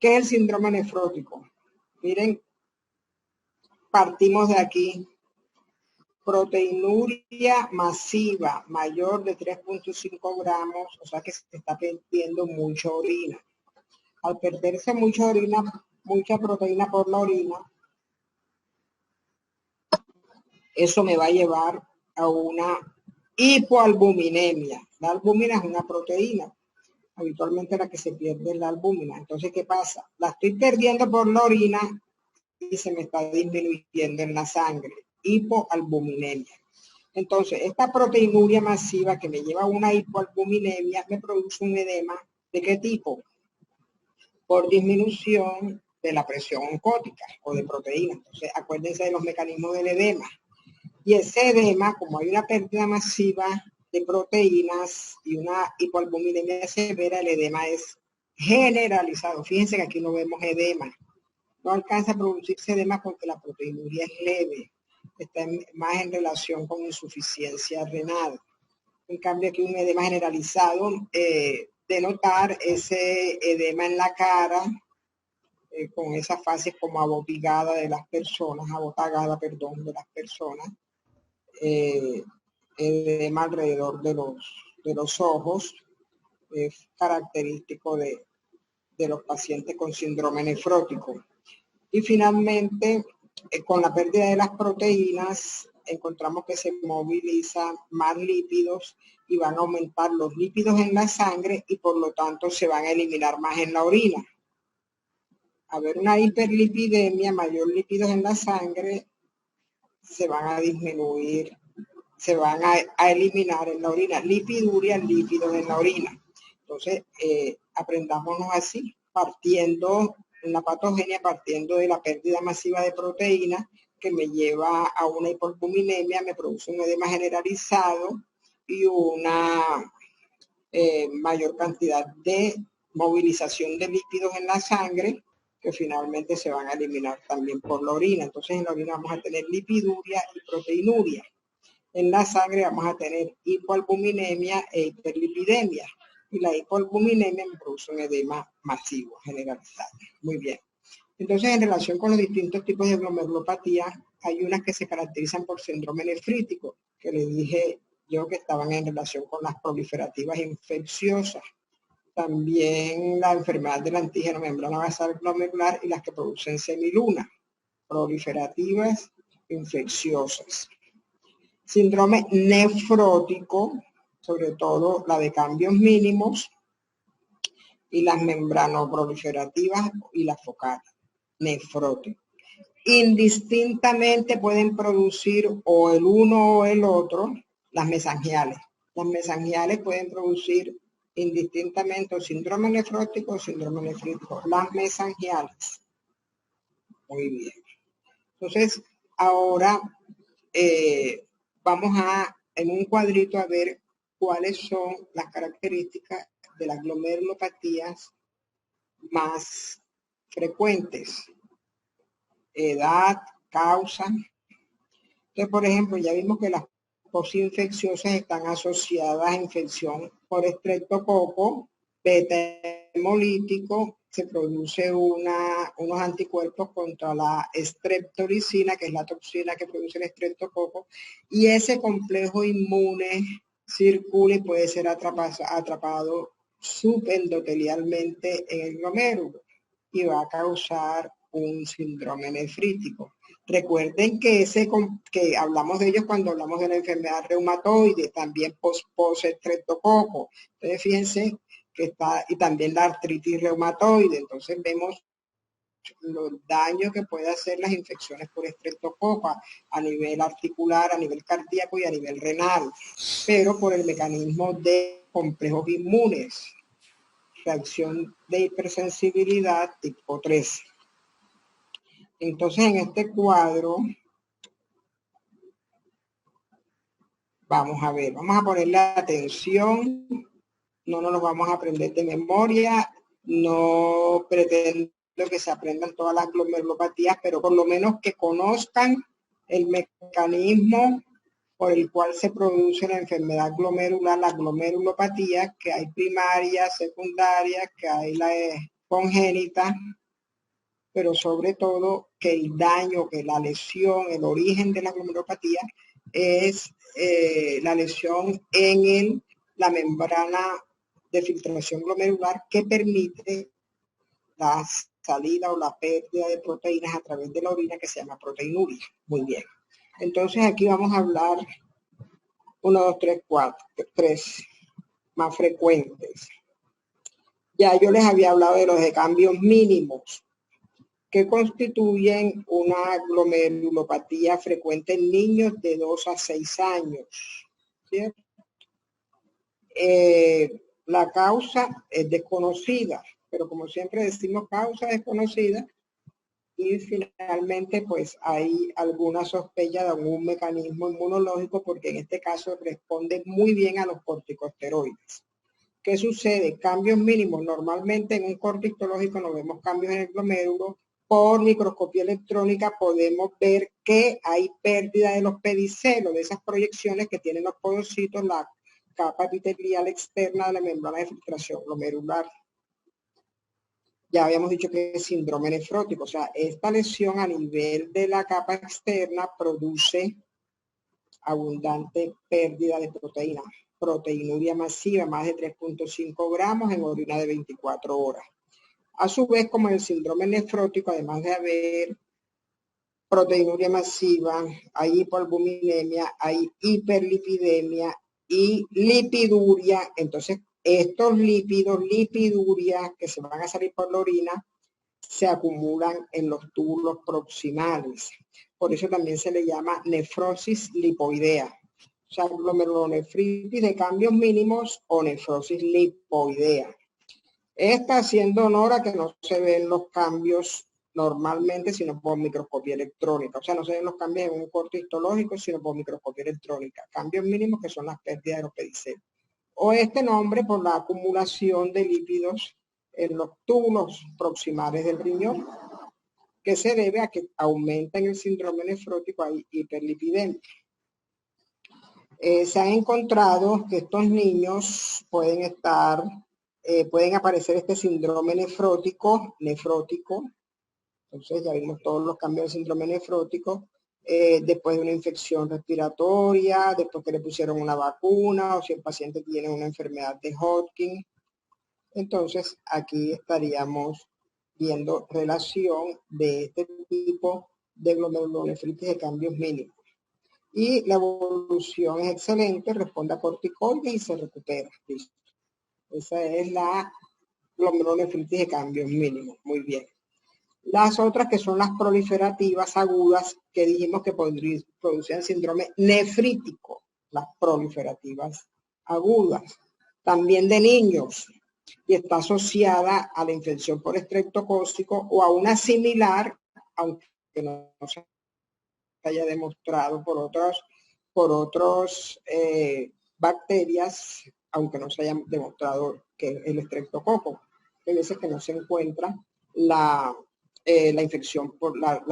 es el síndrome nefrótico? Miren, partimos de aquí. Proteinuria masiva mayor de 3.5 gramos, o sea que se está perdiendo mucha orina. Al perderse mucha proteína por la orina, eso me va a llevar a una hipoalbuminemia. La albúmina es una proteína, habitualmente la que se pierde es la albúmina. Entonces, ¿qué pasa? La estoy perdiendo por la orina y se me está disminuyendo en la sangre. Hipoalbuminemia. Entonces, esta proteinuria masiva que me lleva a una hipoalbuminemia me produce un edema. ¿De qué tipo? Por disminución de la presión oncótica o de proteína. Entonces, acuérdense de los mecanismos del edema. Y ese edema, como hay una pérdida masiva de proteínas y una hipoalbuminemia severa, el edema es generalizado. Fíjense que aquí no vemos edema. No alcanza a producirse edema porque la proteinuria es leve. Está más en relación con insuficiencia renal. En cambio aquí un edema generalizado, de notar ese edema en la cara, con esas fases como abotagada de las personas, de las personas, edema alrededor de los ojos, es característico de los pacientes con síndrome nefrótico. Y finalmente, con la pérdida de las proteínas, encontramos que se movilizan más lípidos y van a aumentar los lípidos en la sangre y por lo tanto se van a eliminar más en la orina. Haber una hiperlipidemia, mayor lípidos en la sangre, se van a disminuir, se van a eliminar en la orina. Lipiduria, lípidos en la orina. Entonces, aprendámonos así, partiendo una patogenia, partiendo de la pérdida masiva de proteínas, que me lleva a una hipoalbuminemia, me produce un edema generalizado y una mayor cantidad de movilización de lípidos en la sangre, que finalmente se van a eliminar también por la orina. Entonces en la orina vamos a tener lipiduria y proteinuria. En la sangre vamos a tener hipoalbuminemia e hiperlipidemia. Y la hipoalbuminemia me produce un edema masivo generalizado. Muy bien. Entonces, en relación con los distintos tipos de glomerulopatía, hay unas que se caracterizan por síndrome nefrítico, que les dije yo que estaban en relación con las proliferativas infecciosas. También la enfermedad del antígeno membrana basal glomerular y las que producen semiluna, proliferativas infecciosas. Síndrome nefrótico, sobre todo la de cambios mínimos, y las membranoproliferativas y las focales, nefrótico. Indistintamente pueden producir o el uno o el otro las mesangiales. Las mesangiales pueden producir indistintamente o síndrome nefrótico o síndrome nefrítico. Las mesangiales. Muy bien. Entonces, ahora vamos en un cuadrito a ver cuáles son las características de las glomerulopatías más frecuentes. Edad, causa. Entonces, por ejemplo, ya vimos que las posinfecciosas están asociadas a infección por estreptococo, beta hemolítico, se produce unos anticuerpos contra la streptolicina, que es la toxina que produce el estreptococo, y ese complejo inmune circula y puede ser atrapado subendotelialmente en el glomérulo y va a causar un síndrome nefrítico. Recuerden que que hablamos de ellos cuando hablamos de la enfermedad reumatoide, también post-estreptococo. Entonces, fíjense que está, y también la artritis reumatoide. Entonces, vemos los daños que puede hacer las infecciones por estreptococo a nivel articular, a nivel cardíaco y a nivel renal, pero por el mecanismo de complejos inmunes, reacción de hipersensibilidad tipo 3. Entonces, en este cuadro, vamos a ver, vamos a ponerle atención, no nos los vamos a aprender de memoria, no pretendo que se aprendan todas las glomerulopatías, pero por lo menos que conozcan el mecanismo por el cual se produce la enfermedad glomerular, la glomerulopatía, que hay primaria, secundaria, que hay la congénita, pero sobre todo que el daño, que la lesión, el origen de la glomerulopatía es la lesión en la membrana de filtración glomerular que permite la salida o la pérdida de proteínas a través de la orina, que se llama proteinuria. Muy bien. Entonces aquí vamos a hablar 1, 2, 3, 4, 3 más frecuentes. Ya yo les había hablado de los de cambios mínimos, que constituyen una glomerulopatía frecuente en niños de 2 a 6 años. ¿Cierto? La causa es desconocida, pero como siempre decimos causa desconocida, y finalmente pues hay alguna sospecha de algún mecanismo inmunológico, porque en este caso responde muy bien a los corticosteroides. ¿Qué sucede? Cambios mínimos. Normalmente en un corte histológico no vemos cambios en el glomérulo. Por microscopía electrónica podemos ver que hay pérdida de los pedicelos, de esas proyecciones que tienen los podocitos, la capa epitelial externa de la membrana de filtración glomerular. Ya habíamos dicho que es síndrome nefrótico, o sea, esta lesión a nivel de la capa externa produce abundante pérdida de proteína, proteinuria masiva, más de 3.5 gramos en orina de 24 horas. A su vez, como en el síndrome nefrótico, además de haber proteinuria masiva, hay hipoalbuminemia, hay hiperlipidemia y lipiduria. Entonces, estos lípidos, lipiduria, que se van a salir por la orina, se acumulan en los túbulos proximales. Por eso también se le llama nefrosis lipoidea. O sea, glomerulonefritis de cambios mínimos o nefrosis lipoidea. Esta haciendo honor a que no se ven los cambios normalmente, sino por microscopía electrónica. O sea, no se ven los cambios en un corte histológico, sino por microscopía electrónica. Cambios mínimos que son las pérdidas de los pedicelos. O este nombre por la acumulación de lípidos en los túbulos proximales del riñón, que se debe a que aumenta en el síndrome nefrótico, hay hiperlipidemia. Se ha encontrado que estos niños pueden aparecer este síndrome nefrótico, entonces ya vimos todos los cambios del síndrome nefrótico, después de una infección respiratoria, después que le pusieron una vacuna, o si el paciente tiene una enfermedad de Hodgkin. Entonces aquí estaríamos viendo relación de este tipo de glomerulonefritis de cambios mínimos. Y la evolución es excelente, responde a corticoides y se recupera. ¿Listo? Esa es la glomerulonefritis de cambios mínimos. Muy bien. Las otras que son las proliferativas agudas, que dijimos que producían síndrome nefrítico, las proliferativas agudas, también de niños, y está asociada a la infección por estreptocócico o a una similar, aunque no se haya demostrado por otros bacterias, aunque no se haya demostrado que el estreptococo. Hay veces que no se encuentra la infección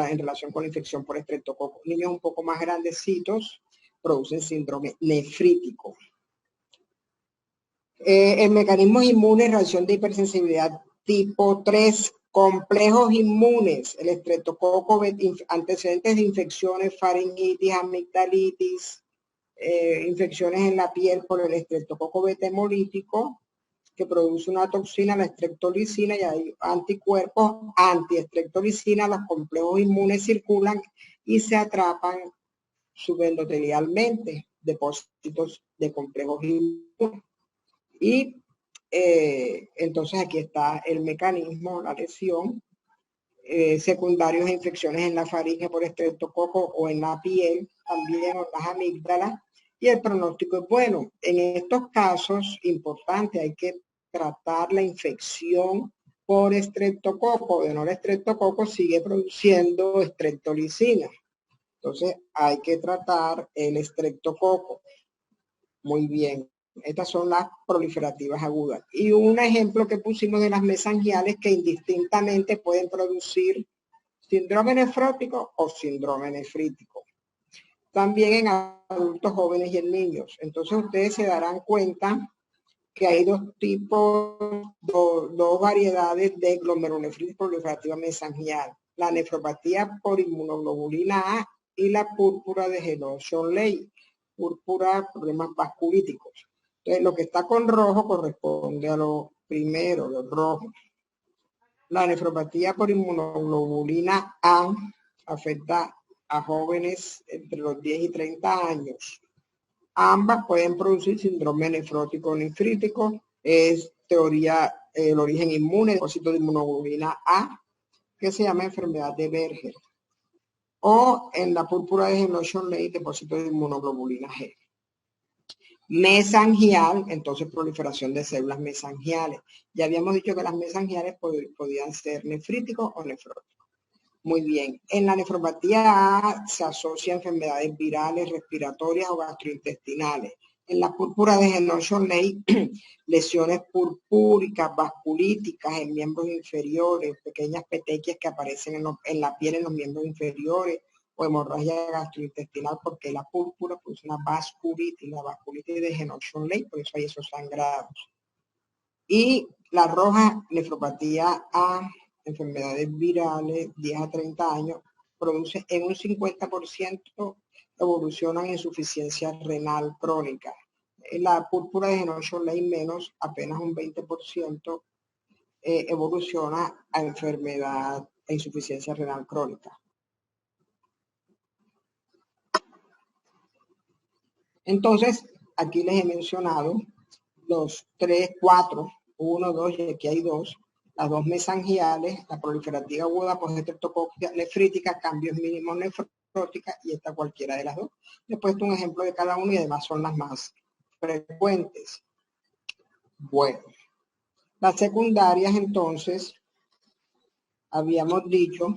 en relación con la infección por estreptococo. Niños un poco más grandecitos producen síndrome nefrítico. El mecanismo inmune en relación de hipersensibilidad tipo 3, complejos inmunes, el estreptococo, antecedentes de infecciones, faringitis, amigdalitis, infecciones en la piel por el estreptococo beta hemolítico, que produce una toxina, la estreptolicina, y hay anticuerpos antiestreptolicina, los complejos inmunes circulan y se atrapan subendotelialmente, depósitos de complejos inmunes. Y entonces aquí está el mecanismo, la lesión, secundarios a infecciones en la faringe por estreptococo o en la piel, también en las amígdalas, y el pronóstico es bueno. En estos casos, importante, hay que tratar la infección por estreptococo, de no el estreptococo sigue produciendo estreptolicina. Entonces hay que tratar el estreptococo. Muy bien. Estas son las proliferativas agudas. Y un ejemplo que pusimos de las mesangiales que indistintamente pueden producir síndrome nefrótico o síndrome nefrítico. También en adultos jóvenes y en niños. Entonces ustedes se darán cuenta que hay dos variedades de glomerulonefritis proliferativa mesangial. La nefropatía por inmunoglobulina A y la púrpura de Henoch-Schönlein. Púrpura, problemas vasculíticos. Entonces, lo que está con rojo corresponde a lo primero, lo rojo. La nefropatía por inmunoglobulina A afecta a jóvenes entre los 10 y 30 años. Ambas pueden producir síndrome nefrótico nefrítico. Es teoría, el origen inmune, depósito de inmunoglobulina A, que se llama enfermedad de Berger. O en la púrpura de Henoch-Schönlein, depósito de inmunoglobulina G. Mesangial, entonces proliferación de células mesangiales. Ya habíamos dicho que las mesangiales podían ser nefríticos o nefróticos. Muy bien. En la nefropatía A se asocia a enfermedades virales, respiratorias o gastrointestinales. En la púrpura de Henoch-Ley, lesiones purpúricas, vasculíticas en miembros inferiores, pequeñas petequias que aparecen en la piel en los miembros inferiores, o hemorragia gastrointestinal, porque la púrpura pues una vasculitis, la vasculitis de Henoch-Ley, por eso hay esos sangrados. Y la roja, nefropatía A, enfermedades virales, 10 a 30 años, produce en un 50% evolucionan insuficiencia renal crónica. La púrpura de Henoch-Ley menos, apenas un 20% evoluciona a enfermedad e insuficiencia renal crónica. Entonces, aquí les he mencionado los 3, 4, 1, 2, y aquí hay 2, las 2 mesangiales, la proliferativa aguda, postestreptococcia, nefrítica, cambios mínimos nefrótica, y esta cualquiera de las 2. Les he puesto un ejemplo de cada uno y además son las más frecuentes. Bueno, las secundarias entonces, habíamos dicho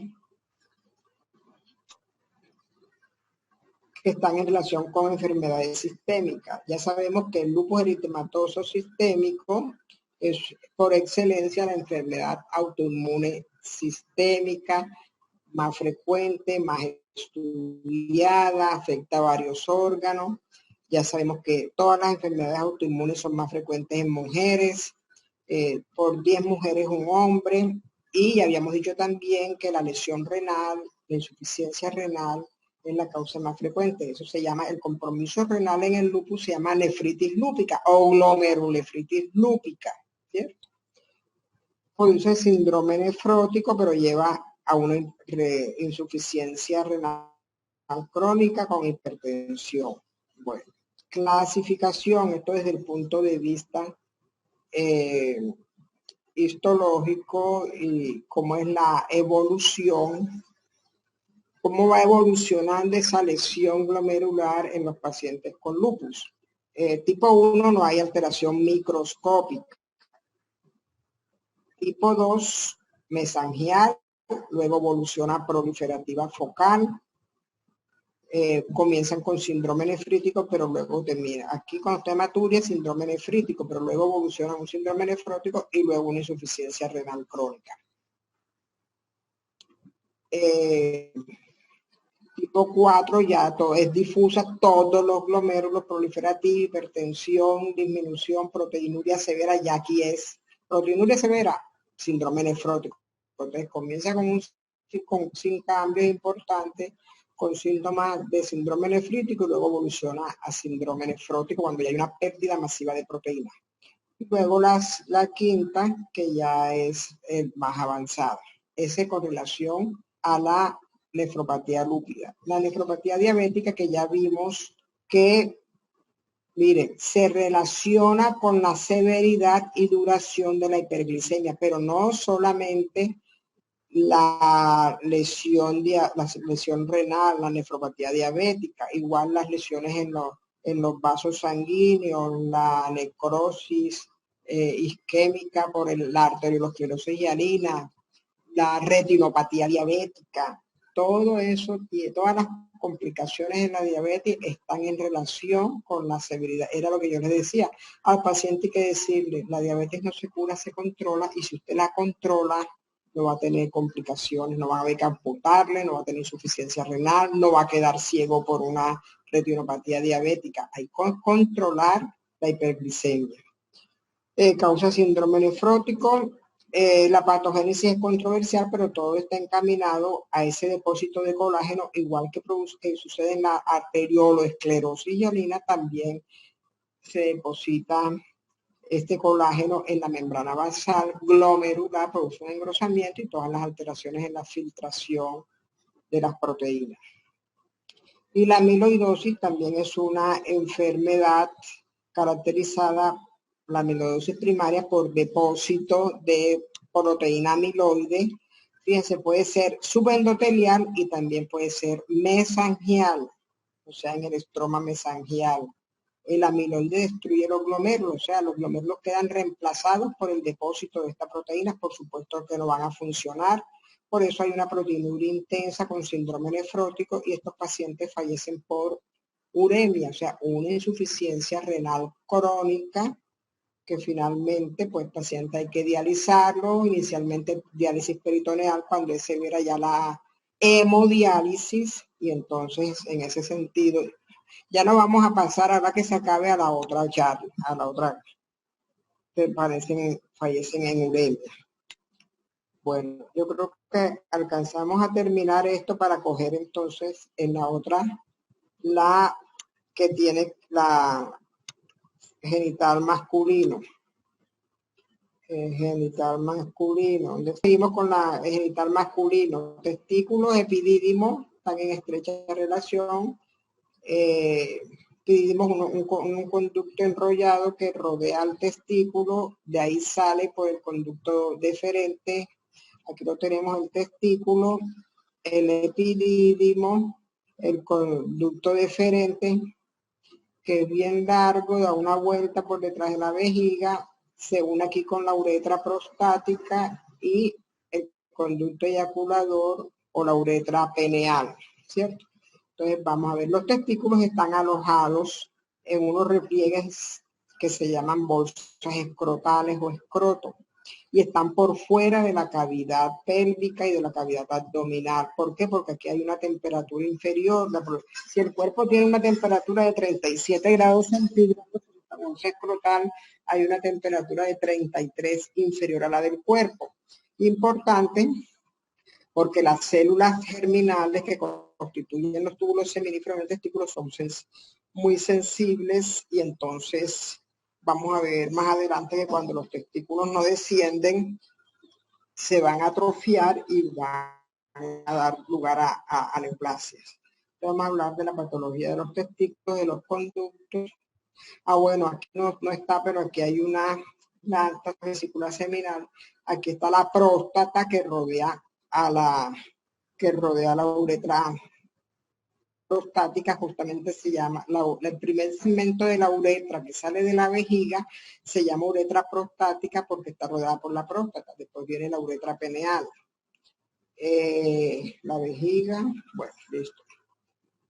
que están en relación con enfermedades sistémicas. Ya sabemos que el lupus eritematoso sistémico es por excelencia la enfermedad autoinmune sistémica, más frecuente, más estudiada, afecta a varios órganos. Ya sabemos que todas las enfermedades autoinmunes son más frecuentes en mujeres, por 10 mujeres un hombre, y habíamos dicho también que la lesión renal, la insuficiencia renal, es la causa más frecuente. Eso se llama, el compromiso renal en el lupus se llama nefritis lúpica o glomerulonefritis lúpica, ¿cierto? Produce síndrome nefrótico, pero lleva a una insuficiencia renal crónica con hipertensión. Bueno, clasificación, esto desde el punto de vista histológico y cómo es la evolución, cómo va evolucionando esa lesión glomerular en los pacientes con lupus. Tipo 1 no hay alteración microscópica. Tipo 2, mesangial, luego evoluciona a proliferativa focal, comienzan con síndrome nefrítico, pero luego termina. Aquí cuando está hematuria, síndrome nefrítico, pero luego evoluciona a un síndrome nefrótico y luego una insuficiencia renal crónica. Tipo 4 ya todo es difusa, todos los glomérulos proliferativos, hipertensión, disminución, proteinuria severa, ya aquí es proteinuria severa, síndrome nefrótico. Entonces comienza sin cambios importantes, con síntomas de síndrome nefrítico y luego evoluciona a síndrome nefrótico cuando ya hay una pérdida masiva de proteínas. Y luego la quinta, que ya es más avanzada, ese con relación a la nefropatía lúpida. La nefropatía diabética que ya vimos que, miren, se relaciona con la severidad y duración de la hiperglicemia, pero no solamente la lesión renal, la nefropatía diabética, igual las lesiones en los vasos sanguíneos, la necrosis isquémica por la arteriolosclerosis hialina, la retinopatía diabética, todo eso, todas las complicaciones en la diabetes están en relación con la severidad. Era lo que yo les decía, al paciente hay que decirle, la diabetes no se cura, se controla, y si usted la controla, no va a tener complicaciones, no va a haber que amputarle, no va a tener insuficiencia renal, no va a quedar ciego por una retinopatía diabética. Hay que controlar la hiperglicemia. Causa síndrome nefrótico. La patogénesis es controversial, pero todo está encaminado a ese depósito de colágeno, igual que sucede en la arteriolosclerosis hialina, también se deposita este colágeno en la membrana basal glomerular, produce un engrosamiento y todas las alteraciones en la filtración de las proteínas. Y la amiloidosis también es una enfermedad caracterizada, la amiloidosis primaria, por depósito de proteína amiloide. Fíjense, puede ser subendotelial y también puede ser mesangial, o sea, en el estroma mesangial. El amiloide destruye los glomérulos, o sea, los glomérulos quedan reemplazados por el depósito de estas proteínas, por supuesto que no van a funcionar, por eso hay una proteinuria intensa con síndrome nefrótico y estos pacientes fallecen por uremia, o sea, una insuficiencia renal crónica, que finalmente, pues, el paciente hay que dializarlo, inicialmente diálisis peritoneal, cuando se viera ya la hemodiálisis, y entonces, en ese sentido, ya no vamos a pasar ahora que se acabe a la otra charla, a la otra, que fallecen en uremia. Bueno, yo creo que alcanzamos a terminar esto para coger entonces en la otra, la que tiene la genital masculino. Genital masculino. Seguimos con la genital masculino. Testículos, epidídimos están en estrecha relación. Epidídimos un conducto enrollado que rodea al testículo, de ahí sale por el conducto deferente. Aquí lo tenemos, el testículo, el epidídimo, el conducto deferente, que es bien largo, da una vuelta por detrás de la vejiga, se une aquí con la uretra prostática y el conducto eyaculador o la uretra peneal, ¿cierto? Entonces vamos a ver, los testículos están alojados en unos repliegues que se llaman bolsas escrotales o escroto, y están por fuera de la cavidad pélvica y de la cavidad abdominal. ¿Por qué? Porque aquí hay una temperatura inferior. Si el cuerpo tiene una temperatura de 37 grados centígrados, en la bolsa escrotal hay una temperatura de 33 inferior a la del cuerpo. Importante, porque las células germinales que constituyen los túbulos seminíferos del testículo son muy sensibles, y entonces vamos a ver más adelante que cuando los testículos no descienden, se van a atrofiar y van a dar lugar a neoplasias. Vamos a hablar de la patología de los testículos, de los conductos. Bueno, aquí no está, pero aquí hay una alta vesícula seminal. Aquí está la próstata que rodea a la uretra prostática, justamente se llama, el primer segmento de la uretra que sale de la vejiga se llama uretra prostática porque está rodeada por la próstata. Después viene la uretra peneal. La vejiga, bueno, listo.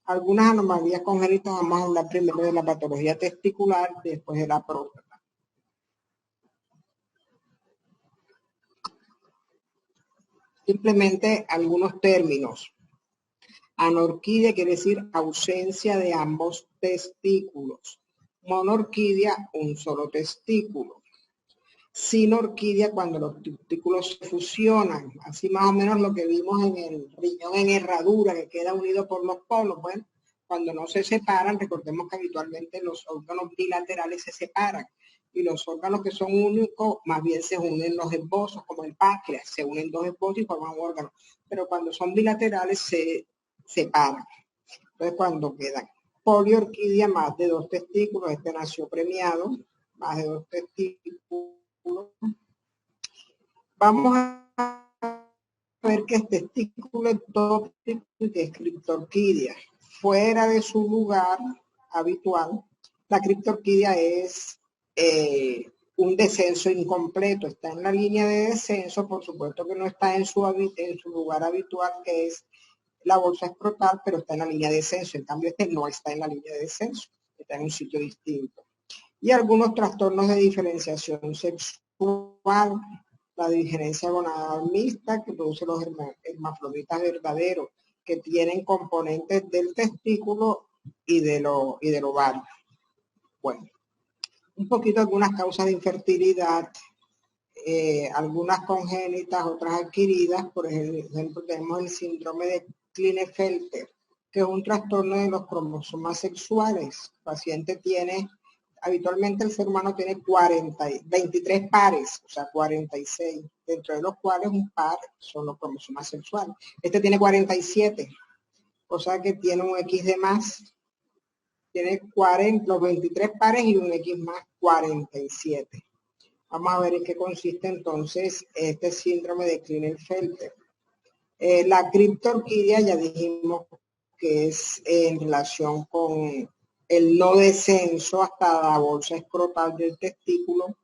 Algunas anomalías congénitas, vamos a hablar primero de la patología testicular, después de la próstata. Simplemente algunos términos. Anorquidia quiere decir ausencia de ambos testículos. Monorquidia, un solo testículo. Sinorquidia, cuando los testículos se fusionan. Así más o menos lo que vimos en el riñón en herradura, que queda unido por los polos. Bueno, cuando no se separan, recordemos que habitualmente los órganos bilaterales se separan. Y los órganos que son únicos, más bien se unen los esbozos, como el páncreas, se unen dos esbozos y forman órganos. Pero cuando son bilaterales se separan. Entonces, cuando quedan poliorquidia, más de 2 testículos, este nació premiado, más de 2 testículos. Vamos a ver que es testículo ectópico y que es criptorquidia. Fuera de su lugar habitual, la criptorquidia es un descenso incompleto, está en la línea de descenso, por supuesto que no está en su lugar habitual, que es la bolsa escrotal, pero está en la línea de descenso. En cambio, este no está en la línea de descenso, está en un sitio distinto. Y algunos trastornos de diferenciación sexual, la digenencia gonadal mixta, que produce los hermafroditas verdaderos, que tienen componentes del testículo y del ovario. Bueno, un poquito algunas causas de infertilidad, algunas congénitas, otras adquiridas. Por ejemplo, tenemos el síndrome de Klinefelter, que es un trastorno de los cromosomas sexuales. El paciente tiene, habitualmente el ser humano tiene 23 pares, o sea, 46, dentro de los cuales un par son los cromosomas sexuales. Este tiene 47, o sea que tiene un X de más. Tiene los 23 pares y un X más, 47. Vamos a ver en qué consiste entonces este síndrome de Klinefelter. La criptorquidia ya dijimos que es en relación con el no descenso hasta la bolsa escrotal del testículo.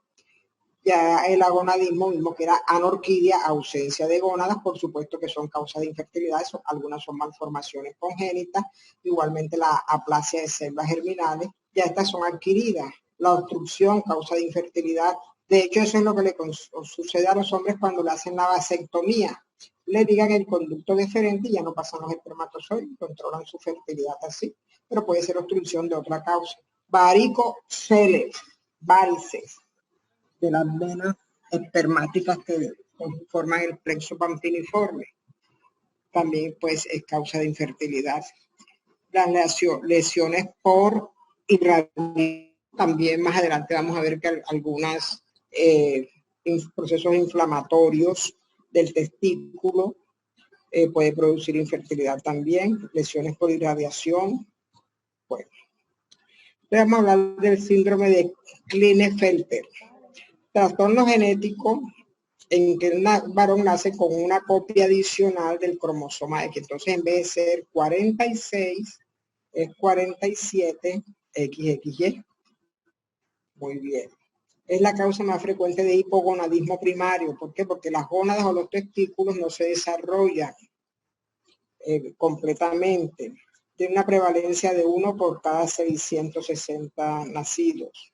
Ya el agonadismo mismo, que era anorquidia, ausencia de gónadas, por supuesto que son causa de infertilidad, algunas son malformaciones congénitas, igualmente la aplasia de células germinales, ya estas son adquiridas. La obstrucción, causa de infertilidad. De hecho, eso es lo que le sucede a los hombres cuando le hacen la vasectomía. Le digan el conducto deferente y ya no pasan los espermatozoides, controlan su fertilidad así, pero puede ser obstrucción de otra causa. Varicoceles, varices de las venas espermáticas que forman el plexo pampiniforme. También pues es causa de infertilidad. Las lesiones por irradiación, también más adelante vamos a ver que algunos procesos inflamatorios del testículo puede producir infertilidad también, lesiones por irradiación. Bueno, vamos a hablar del síndrome de Klinefelter. Trastorno genético en que el varón nace con una copia adicional del cromosoma X. Entonces, en vez de ser 46, es 47 XXY. Muy bien. Es la causa más frecuente de hipogonadismo primario. ¿Por qué? Porque las gónadas o los testículos no se desarrollan completamente. Tiene una prevalencia de 1 por cada 660 nacidos.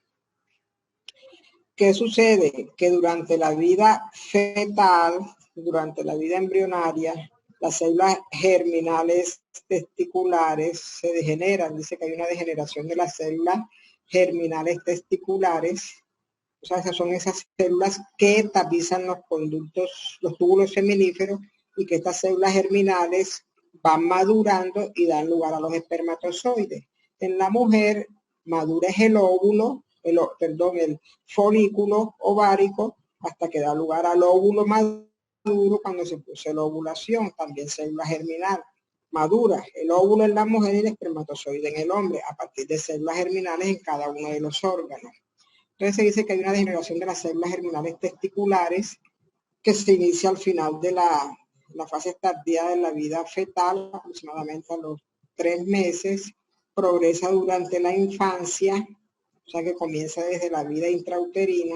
¿Qué sucede? Que durante la vida fetal, durante la vida embrionaria, las células germinales testiculares se degeneran. Dice que hay una degeneración de las células germinales testiculares. O sea, esas son esas células que tapizan los conductos, los túbulos seminíferos, y que estas células germinales van madurando y dan lugar a los espermatozoides. En la mujer madura es el óvulo, el folículo ovárico, hasta que da lugar al óvulo maduro cuando se produce la ovulación, también célula germinal madura, el óvulo en la mujer y el espermatozoide en el hombre, a partir de células germinales en cada uno de los órganos. Entonces se dice que hay una degeneración de las células germinales testiculares que se inicia al final de la fase tardía de la vida fetal, aproximadamente a los 3 meses, progresa durante la infancia, o sea que comienza desde la vida intrauterina,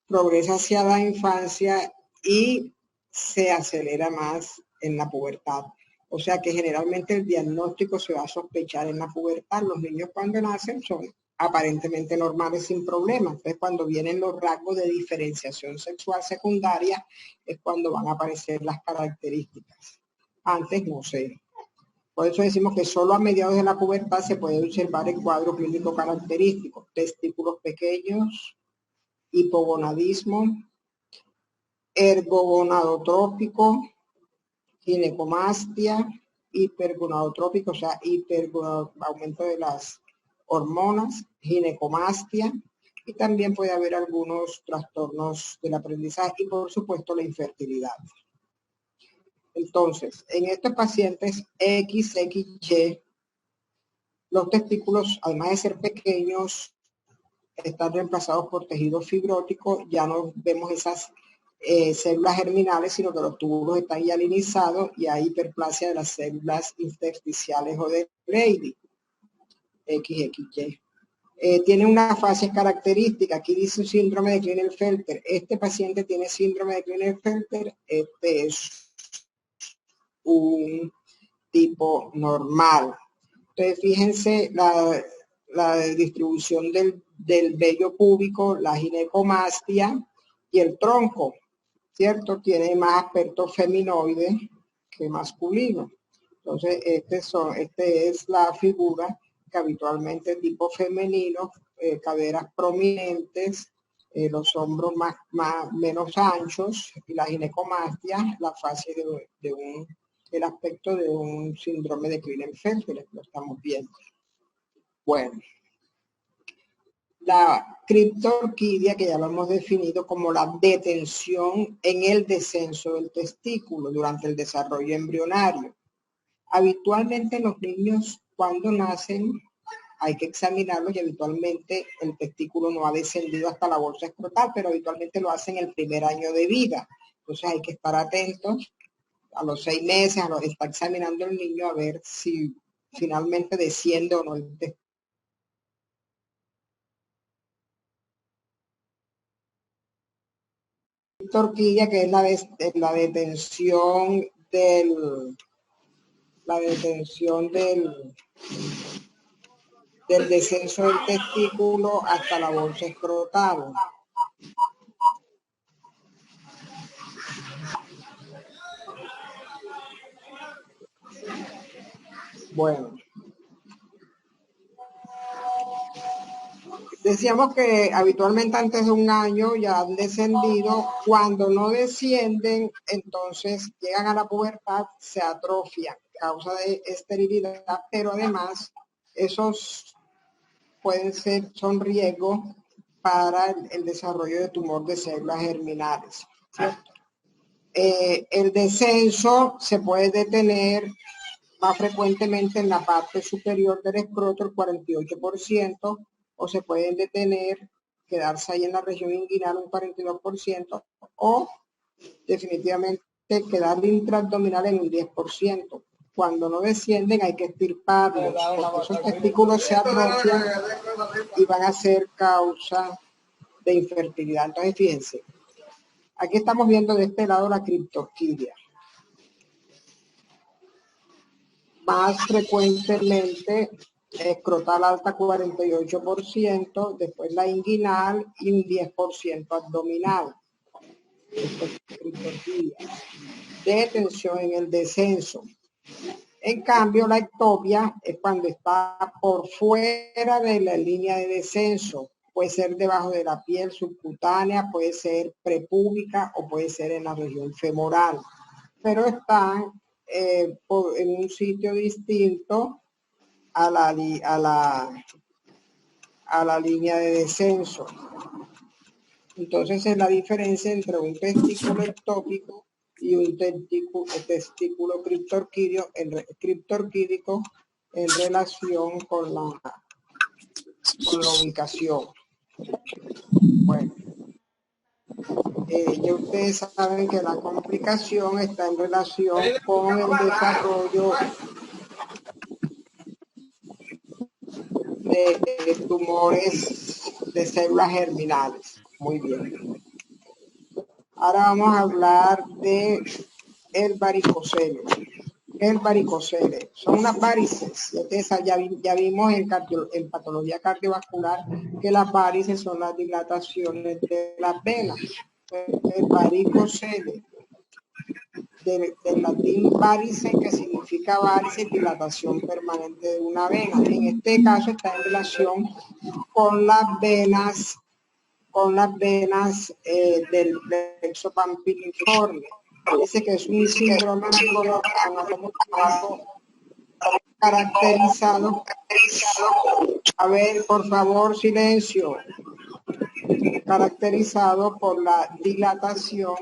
progresa hacia la infancia y se acelera más en la pubertad. O sea que generalmente el diagnóstico se va a sospechar en la pubertad. Los niños cuando nacen son aparentemente normales sin problemas. Entonces cuando vienen los rasgos de diferenciación sexual secundaria es cuando van a aparecer las características. Antes no sé. Por eso decimos que solo a mediados de la pubertad se puede observar el cuadro clínico característico. Testículos pequeños, hipogonadismo, ergogonadotrópico, ginecomastia, hipergonadotrópico, o sea, aumento de las hormonas, ginecomastia, y también puede haber algunos trastornos del aprendizaje y por supuesto la infertilidad. Entonces, en estos pacientes XXY, los testículos, además de ser pequeños, están reemplazados por tejido fibrótico, ya no vemos esas células germinales, sino que los túbulos están hialinizados y hay hiperplasia de las células intersticiales o de Brady, XXY. Tiene una fase característica, aquí dice un síndrome de Klinefelter. Este paciente tiene síndrome de Klinefelter, este es un tipo normal. Entonces, fíjense la distribución del vello púbico, la ginecomastia y el tronco, ¿cierto? Tiene más aspecto feminoide que masculino. Entonces, este es la figura que habitualmente tipo femenino, caderas prominentes, los hombros menos anchos y la ginecomastia, la fase el aspecto de un síndrome de Klinefelter, lo estamos viendo. Bueno, la criptorquidia, que ya lo hemos definido como la detención en el descenso del testículo durante el desarrollo embrionario. Habitualmente los niños cuando nacen hay que examinarlos y habitualmente el testículo no ha descendido hasta la bolsa escrotal, pero habitualmente lo hacen el primer año de vida. Entonces hay que estar atentos. A los 6 meses está examinando el niño a ver si finalmente desciende o no el testículo. . . . . . . . . . . . . . . . . . . . . . . . . . . . . . . . . . . . . . . . . . . . . . . . . . criptorquidia, que es la detención del descenso del testículo hasta la bolsa escrotal. Bueno, decíamos que habitualmente antes de un año ya han descendido. Cuando no descienden, entonces llegan a la pubertad, se atrofian, causa de esterilidad, pero además esos son riesgos para el desarrollo de tumor de células germinales, ¿cierto? El descenso se puede detener más frecuentemente en la parte superior del escroto, el 48%, o se pueden detener, quedarse ahí en la región inguinal un 42%, o definitivamente quedar intraabdominal en un 10%. Cuando no descienden hay que extirparlos, porque esos testículos se atrofian y van a ser causa de infertilidad. Entonces, fíjense, aquí estamos viendo de este lado la criptorquidia. Más frecuentemente escrotal alta 48%, después la inguinal y un 10% abdominal. Esto es criptorquidia. Detención en el descenso. En cambio, la ectopia es cuando está por fuera de la línea de descenso. Puede ser debajo de la piel subcutánea, puede ser prepúbica o puede ser en la región femoral. Pero están en un sitio distinto a la línea de descenso. Entonces es la diferencia entre un testículo ectópico y un testículo criptorquídico en relación con la ubicación. Bueno, ya ustedes saben que la complicación está en relación con el desarrollo de tumores de células germinales. Muy bien. Ahora vamos a hablar de el varicocele. El varicocele son unas varices. Ya vimos en patología cardiovascular que las varices son las dilataciones de las venas. El varicocele, del latín varice, que significa varice, dilatación permanente de una vena. En este caso está en relación con las venas del plexo pampiliforme. Dice que es un síndrome anatómico caracterizado. A ver, por favor, silencio. Caracterizado por la dilatación,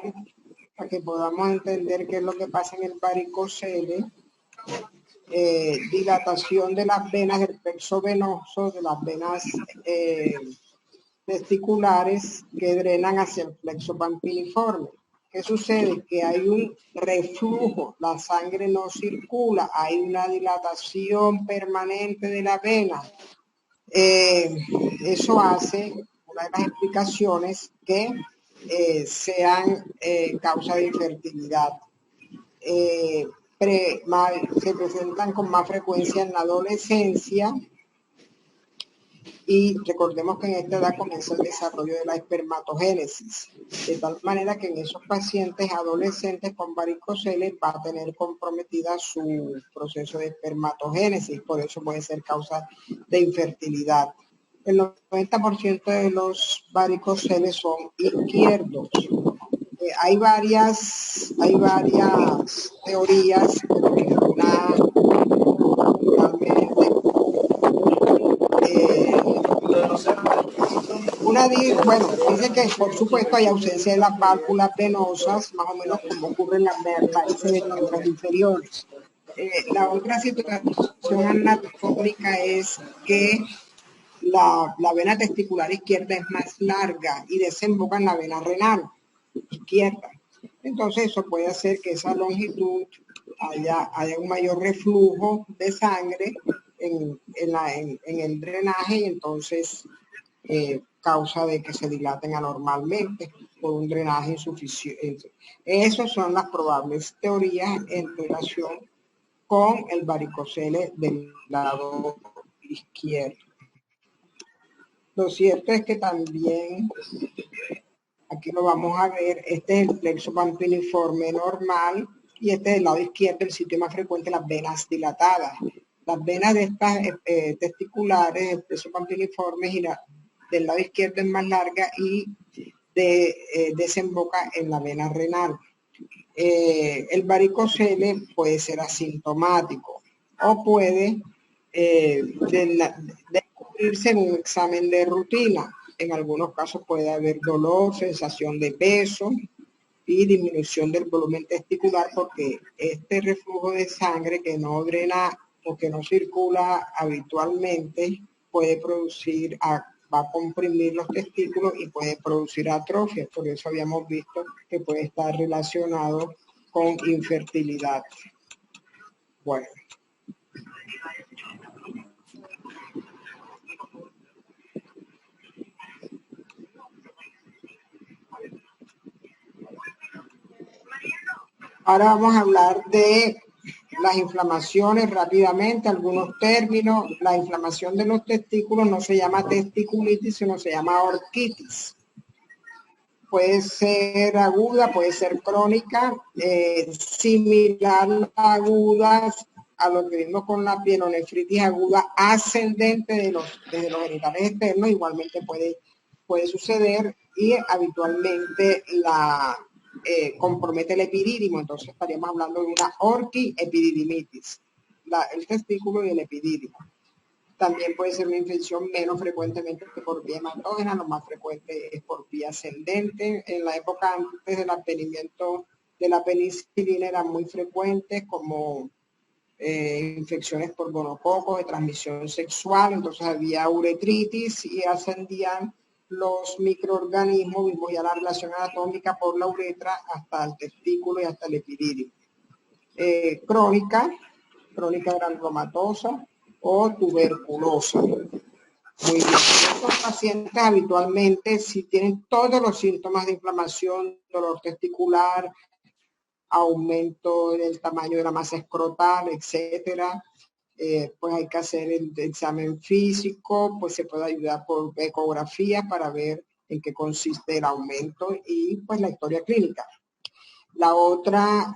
para que podamos entender qué es lo que pasa en el varicocele. Dilatación de las venas del plexo venoso, de las venas testiculares que drenan hacia el plexo pampiliforme. ¿Qué sucede? Que hay un reflujo, la sangre no circula, hay una dilatación permanente de la vena. Eso hace, una de las explicaciones, que sean causa de infertilidad. Se presentan con más frecuencia en la adolescencia. Y recordemos que en esta edad comienza el desarrollo de la espermatogénesis, de tal manera que en esos pacientes adolescentes con varicocele va a tener comprometida su proceso de espermatogénesis, por eso puede ser causa de infertilidad. El 90% de los varicoceles son izquierdos. Hay varias teorías, pero dice que por supuesto hay ausencia de las válvulas venosas, más o menos como ocurre en las varices ventrales inferiores. La otra situación anatómica es que la vena testicular izquierda es más larga y desemboca en la vena renal izquierda. Entonces eso puede hacer que esa longitud haya un mayor reflujo de sangre en el drenaje, y entonces causa de que se dilaten anormalmente. por un drenaje insuficiente. Esas son las probables teorías en relación con el varicocele del lado izquierdo. Lo cierto es que también, aquí lo vamos a ver, este es el plexo pampiniforme normal y este es el lado izquierdo, el sitio más frecuente, las venas dilatadas. Las venas de estas testiculares, el plexo pampiniforme del lado izquierdo es más larga y desemboca en la vena renal. El varicocele puede ser asintomático o puede descubrirse en un examen de rutina. En algunos casos puede haber dolor, sensación de peso y disminución del volumen testicular, porque este reflujo de sangre que no drena o que no circula habitualmente puede producir, va a comprimir los testículos y puede producir atrofia. Por eso habíamos visto que puede estar relacionado con infertilidad. Bueno. Ahora vamos a hablar de las inflamaciones rápidamente, algunos términos. La inflamación de los testículos no se llama testiculitis, sino se llama orquitis. Puede ser aguda, puede ser crónica, similar a agudas a lo que vimos con la pielonefritis aguda ascendente desde los genitales externos, igualmente puede suceder y habitualmente compromete el epidídimo, entonces estaríamos hablando de una orquiepididimitis, el testículo y el epidídimo. También puede ser una infección menos frecuentemente que por vía hematógena, lo más frecuente es por vía ascendente. En la época antes del advenimiento de la penicilina eran muy frecuentes como infecciones por gonococos de transmisión sexual, entonces había uretritis y ascendían los microorganismos, vimos ya la relación anatómica por la uretra hasta el testículo y hasta el epidídimo. Crónica granulomatosa o tuberculosa. Muy bien. Estos pacientes habitualmente, si tienen todos los síntomas de inflamación, dolor testicular, aumento del tamaño de la masa escrotal, etcétera, pues hay que hacer el examen físico, pues se puede ayudar por ecografía para ver en qué consiste el aumento y pues la historia clínica. La otra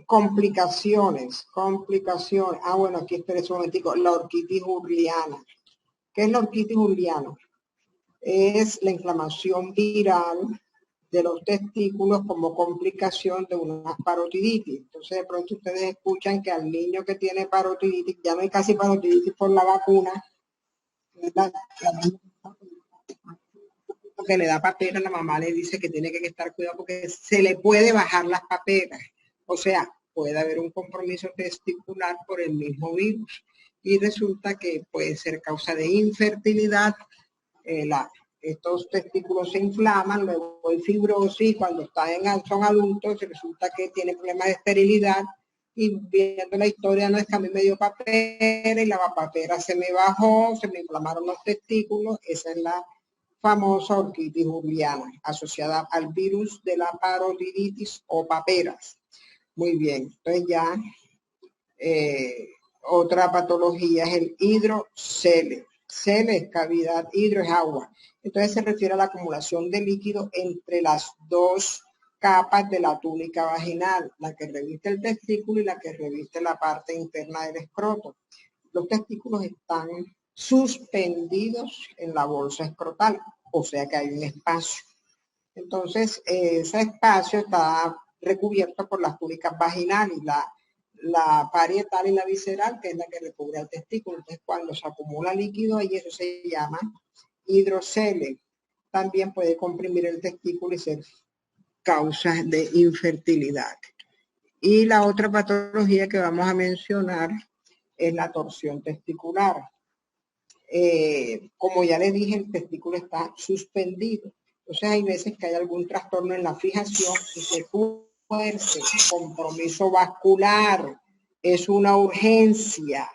complicaciones. Ah, bueno, aquí espere un momentico. La orquitis urliana. ¿Qué es la orquitis urliana? Es la inflamación viral de los testículos como complicación de una parotiditis. Entonces, de pronto ustedes escuchan que al niño que tiene parotiditis, ya no hay casi parotiditis por la vacuna, que le da papera, la mamá le dice que tiene que estar cuidado porque se le puede bajar las paperas. O sea, puede haber un compromiso testicular por el mismo virus y resulta que puede ser causa de infertilidad. Estos testículos se inflaman, luego hay fibrosis, cuando son adultos resulta que tienen problemas de esterilidad y viendo la historia no es que a mí me dio papera y la papera se me bajó, se me inflamaron los testículos. Esa es la famosa orquitis urliana asociada al virus de la parotiditis o paperas. Muy bien, entonces ya otra patología es el hidrocele. Cele es cavidad, hidro es agua. Entonces se refiere a la acumulación de líquido entre las dos capas de la túnica vaginal, la que reviste el testículo y la que reviste la parte interna del escroto. Los testículos están suspendidos en la bolsa escrotal, o sea que hay un espacio. Entonces, ese espacio está recubierto por las túnicas vaginales, la parietal y la visceral, que es la que recubre el testículo. Entonces, cuando se acumula líquido ahí, eso se llama hidrocele. También puede comprimir el testículo y ser causa de infertilidad. Y la otra patología que vamos a mencionar es la torsión testicular. Como ya les dije, el testículo está suspendido. Entonces hay veces que hay algún trastorno en la fijación y se fuerce, compromiso vascular, es una urgencia.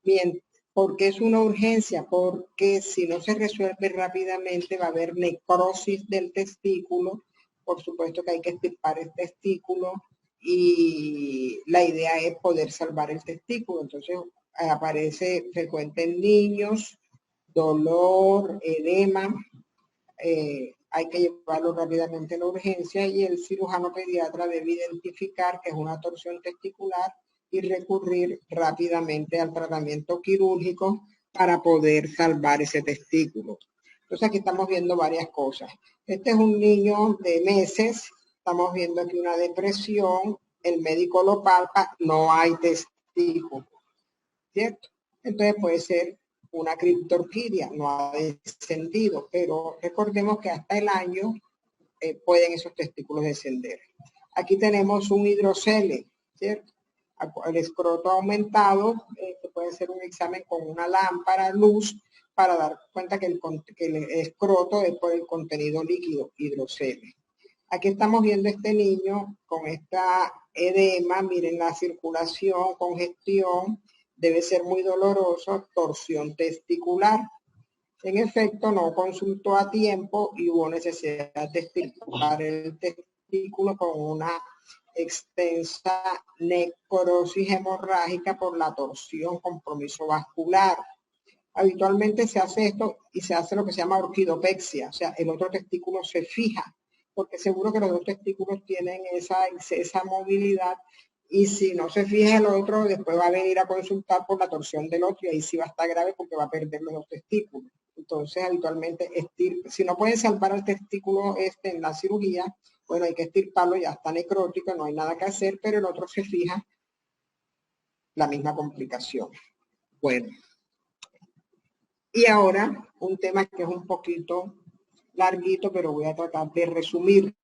Bien, ¿Por qué es una urgencia? Porque si no se resuelve rápidamente va a haber necrosis del testículo. Por supuesto que hay que extirpar el testículo y la idea es poder salvar el testículo. Entonces aparece frecuente en niños, dolor, edema. Hay que llevarlo rápidamente a la urgencia y el cirujano pediatra debe identificar que es una torsión testicular y recurrir rápidamente al tratamiento quirúrgico para poder salvar ese testículo. Entonces aquí estamos viendo varias cosas. Este es un niño de meses, estamos viendo aquí una depresión, el médico lo palpa, no hay testículo, ¿cierto? Entonces puede ser una criptorquidia, no ha descendido, pero recordemos que hasta el año pueden esos testículos descender. Aquí tenemos un hidrocele, ¿cierto? El escroto aumentado, que puede ser un examen con una lámpara, luz, para dar cuenta que el escroto es por el contenido líquido, hidrocele. Aquí estamos viendo este niño con esta edema, miren la circulación, congestión, debe ser muy doloroso, torsión testicular. En efecto, no consultó a tiempo y hubo necesidad de extirpar el testículo con una extensa necrosis hemorrágica por la torsión, compromiso vascular. Habitualmente se hace esto y se hace lo que se llama orquidopexia, o sea, el otro testículo se fija, porque seguro que los dos testículos tienen esa movilidad y si no se fija el otro, después va a venir a consultar por la torsión del otro y ahí sí va a estar grave porque va a perder los dos testículos. Entonces, habitualmente, si no pueden salvar al testículo en la cirugía, bueno, hay que extirparlo, ya está necrótico, no hay nada que hacer, pero el otro se fija la misma complicación. Bueno. Y ahora, un tema que es un poquito larguito, pero voy a tratar de resumir.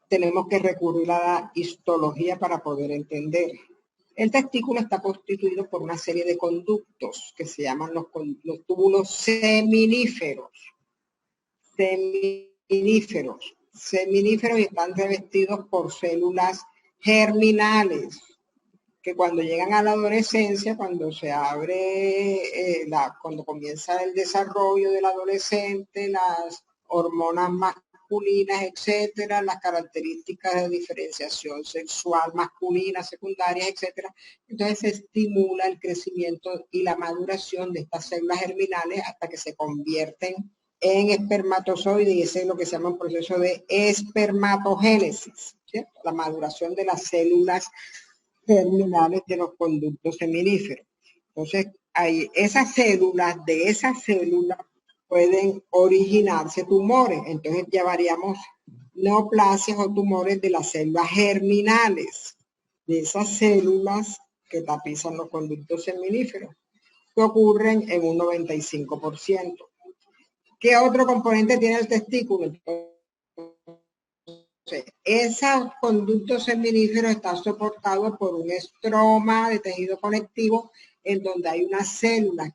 Tenemos que recurrir a la histología para poder entender. El testículo está constituido por una serie de conductos que se llaman los túbulos seminíferos. Seminíferos y están revestidos por células germinales que cuando llegan a la adolescencia, cuando se abre, cuando comienza el desarrollo del adolescente, las hormonas masculinas, etcétera, las características de diferenciación sexual masculina, secundaria, etcétera, entonces se estimula el crecimiento y la maduración de estas células germinales hasta que se convierten en espermatozoides y ese es lo que se llama un proceso de espermatogénesis, ¿cierto? La maduración de las células terminales de los conductos seminíferos. Entonces, de esas células pueden originarse tumores. Entonces, llevaríamos neoplasias o tumores de las células germinales, de esas células que tapizan los conductos seminíferos, que ocurren en un 95%. ¿Qué otro componente tiene el testículo? Ese conducto seminífero está soportado por un estroma de tejido conectivo en donde hay unas células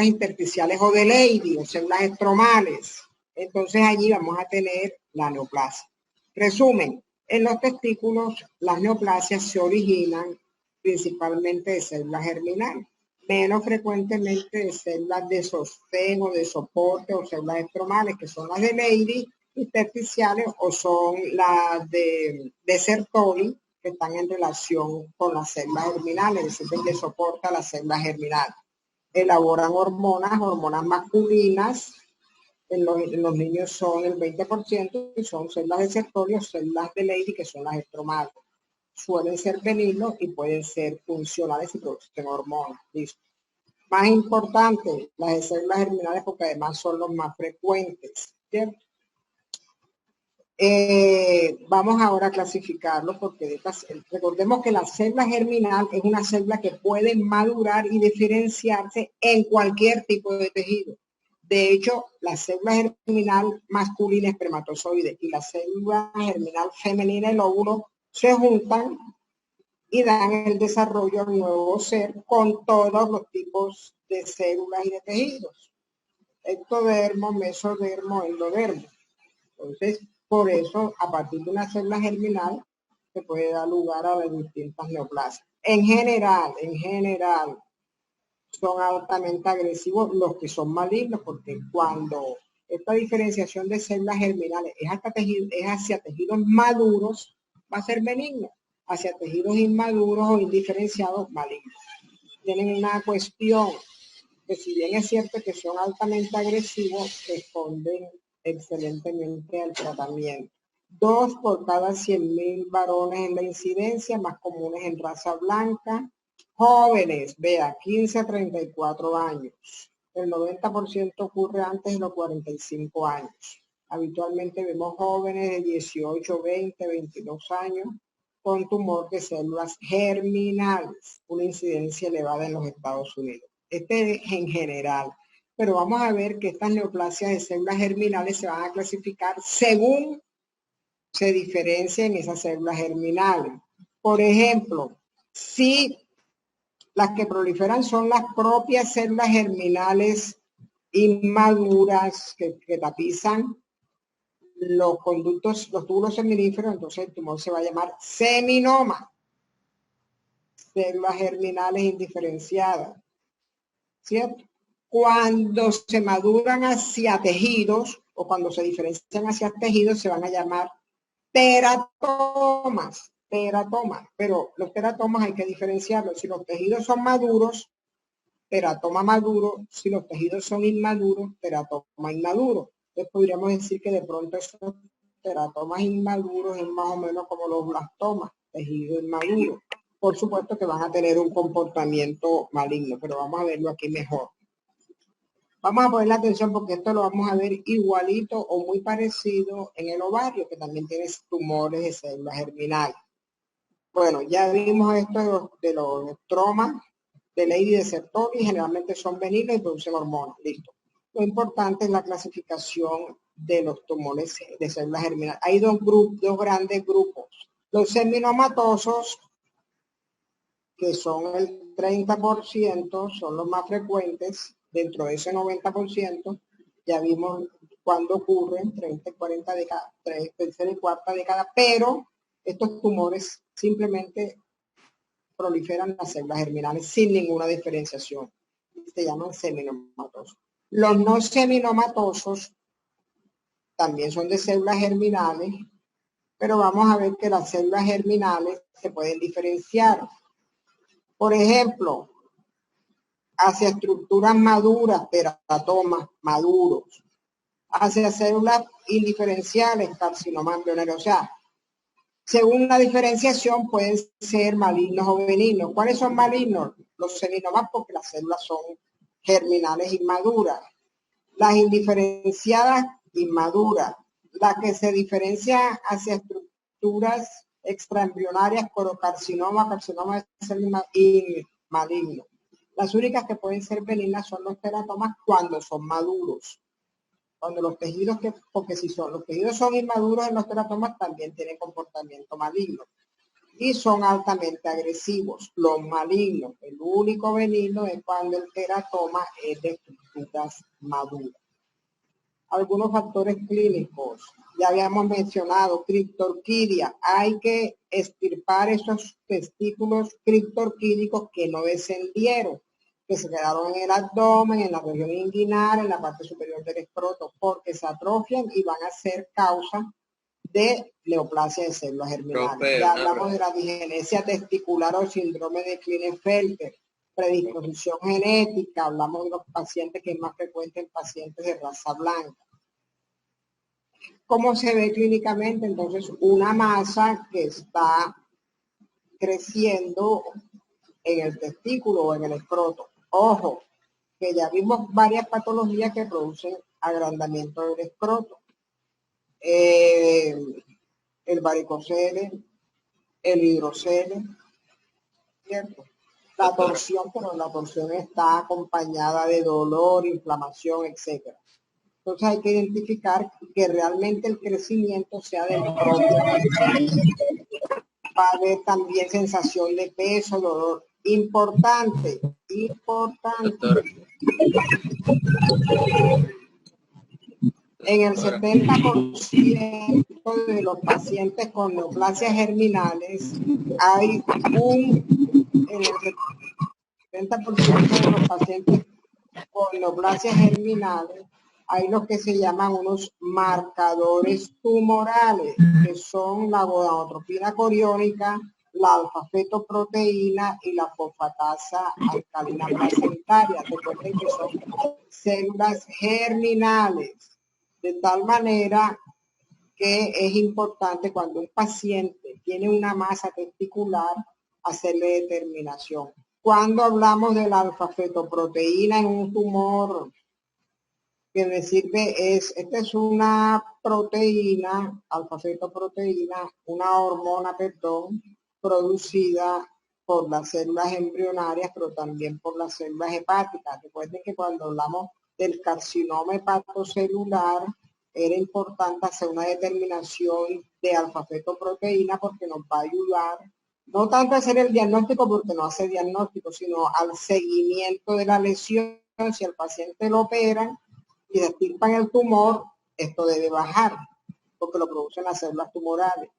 intersticiales o de Leydig, o células estromales. Entonces allí vamos a tener la neoplasia. Resumen, en los testículos las neoplasias se originan principalmente de células germinales, menos frecuentemente de células de sostén o de soporte o células estromales, que son las de Leydig, intersticiales o son las de Sertoli, que están en relación con las células germinales, es decir, que soporta las células germinales. Elaboran hormonas masculinas, en los niños son el 20% y son células de Sertoli o células de Leydig, que son las estromales. Suelen ser benignos y pueden ser funcionales y producen hormonas. ¿Listo? Más importante, las de células germinales porque además son los más frecuentes, ¿cierto? Vamos ahora a clasificarlo porque recordemos que la célula germinal es una célula que puede madurar y diferenciarse en cualquier tipo de tejido. De hecho, la célula germinal masculina espermatozoide y la célula germinal femenina el óvulo se juntan y dan el desarrollo al nuevo ser con todos los tipos de células y de tejidos. Ectodermo, mesodermo, endodermo. Entonces, por eso, a partir de una célula germinal, se puede dar lugar a las distintas neoplasias. En general, son altamente agresivos los que son malignos, porque cuando esta diferenciación de células germinales es hacia tejidos maduros, va a ser benigno, hacia tejidos inmaduros o indiferenciados, malignos. Tienen una cuestión que, si bien es cierto que son altamente agresivos, responden excelentemente al tratamiento. 2 por cada 100.000 varones en la incidencia, más comunes en raza blanca. Jóvenes, vea, 15 a 34 años. El 90% ocurre antes de los 45 años. Habitualmente vemos jóvenes de 18, 20, 22 años con tumor de células germinales, una incidencia elevada en los Estados Unidos. Este es en general, pero vamos a ver que estas neoplasias de células germinales se van a clasificar según se diferencian esas células germinales. Por ejemplo, si las que proliferan son las propias células germinales inmaduras que tapizan los conductos, los túbulos seminíferos, entonces el tumor se va a llamar seminoma. Células germinales indiferenciadas, ¿cierto? Cuando se maduran hacia tejidos o cuando se diferencian hacia tejidos se van a llamar teratomas, pero los teratomas hay que diferenciarlos. Si los tejidos son maduros, teratoma maduro; si los tejidos son inmaduros, teratoma inmaduro. Entonces podríamos decir que de pronto esos teratomas inmaduros es más o menos como los blastomas, tejido inmaduro. Por supuesto que van a tener un comportamiento maligno, pero vamos a verlo aquí mejor. Vamos a poner la atención porque esto lo vamos a ver igualito o muy parecido en el ovario, que también tiene tumores de células germinales. Bueno, ya vimos esto de los estromas de Leydig y de Sertoli, generalmente son benignos y producen hormonas. Listo. Lo importante es la clasificación de los tumores de células germinales. Hay dos grandes grupos. Los seminomatosos, que son el 30%, son los más frecuentes. Dentro de ese 90%, ya vimos cuándo ocurren, 30 y 40 décadas, tercera y cuarta década, pero estos tumores simplemente proliferan las células germinales sin ninguna diferenciación. Se llaman seminomatosos. Los no seminomatosos también son de células germinales, pero vamos a ver que las células germinales se pueden diferenciar. Por ejemplo, hacia estructuras maduras, teratomas maduros, hacia células indiferenciales, carcinoma embrionario. O sea, según la diferenciación pueden ser malignos o benignos. ¿Cuáles son malignos? Los seminomas, porque las células son germinales inmaduras. Las indiferenciadas, inmaduras. La que se diferencia hacia estructuras extraembrionarias, corocarcinoma, carcinoma de células maligno. Las únicas que pueden ser benignas son los teratomas cuando son maduros. Cuando los tejidos, porque si los tejidos son inmaduros en los teratomas, también tienen comportamiento maligno. Y son altamente agresivos. Los malignos, el único benigno es cuando el teratoma es de estructuras maduras. Algunos factores clínicos, ya habíamos mencionado, criptorquidia. Hay que extirpar esos testículos criptorquídicos que no descendieron, que se quedaron en el abdomen, en la región inguinal, en la parte superior del escroto, porque se atrofian y van a ser causa de neoplasia de células germinales. Ya hablamos de la digenesia testicular o síndrome de Klinefelter, predisposición genética, hablamos de los pacientes que es más frecuente en pacientes de raza blanca. ¿Cómo se ve clínicamente? Entonces, una masa que está creciendo en el testículo o en el escroto. Ojo, que ya vimos varias patologías que producen agrandamiento del escroto. El varicocele, el hidrocele, ¿cierto? La torsión, pero la torsión está acompañada de dolor, inflamación, etc. Entonces hay que identificar que realmente el crecimiento sea del propio. Va a haber también sensación de peso, dolor. Importante. En el 70% de los pacientes con neoplasias germinales hay un en el 70% de los pacientes con neoplasias germinales hay los que se llaman unos marcadores tumorales, que son la gonadotropina coriónica, la alfa-fetoproteína y la fosfatasa alcalina placentaria. Recuerden que son células germinales, de tal manera que es importante cuando un paciente tiene una masa testicular hacerle determinación. Cuando hablamos de la alfa-fetoproteína en un tumor, que me sirve esta es una proteína, alfa-fetoproteína, una hormona, perdón, producida por las células embrionarias, pero también por las células hepáticas. Recuerden que cuando hablamos del carcinoma hepatocelular, era importante hacer una determinación de alfa-fetoproteína porque nos va a ayudar, no tanto a hacer el diagnóstico porque no hace diagnóstico, sino al seguimiento de la lesión. Si el paciente lo operan y extirpan el tumor, esto debe bajar porque lo producen las células tumorales.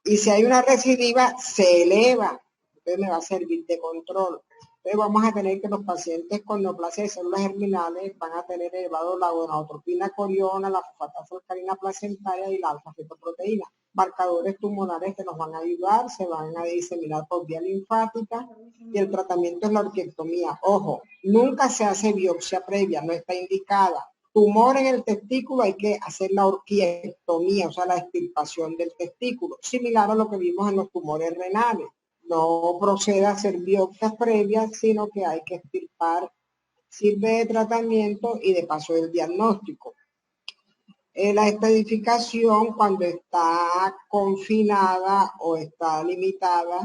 Y si hay una recidiva, se eleva. Entonces me va a servir de control. Entonces vamos a tener que los pacientes con neoplasia de células germinales van a tener elevado la gonadotropina coriona, la fosfatasa alcalina placentaria y la alfa-fetoproteína. Marcadores tumorales que nos van a ayudar, se van a diseminar por vía linfática y el tratamiento es la orquiectomía. Ojo, nunca se hace biopsia previa, no está indicada. Tumor en el testículo, hay que hacer la orquiectomía, o sea, la extirpación del testículo, similar a lo que vimos en los tumores renales. No procede a hacer biopsias previas, sino que hay que extirpar, sirve de tratamiento y de paso del diagnóstico. La estadificación, cuando está confinada o está limitada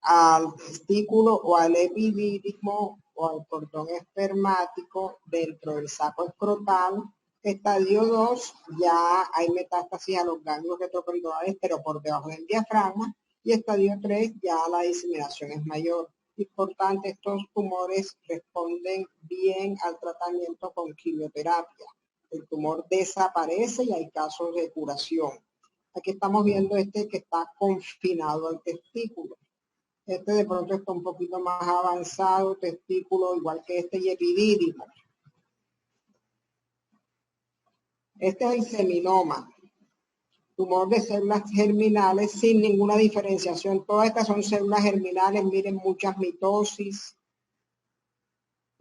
al testículo o al epidídimo o al cordón espermático dentro del saco escrotal. Estadio 2, ya hay metástasis a los ganglios retroperidonales, pero por debajo del diafragma. Y estadio 3, ya la diseminación es mayor. Importante, estos tumores responden bien al tratamiento con quimioterapia. El tumor desaparece y hay casos de curación. Aquí estamos viendo este que está confinado al testículo. Este de pronto está un poquito más avanzado, testículo igual que este y epidídimo. Este es el seminoma, tumor de células germinales sin ninguna diferenciación. Todas estas son células germinales, miren, muchas mitosis.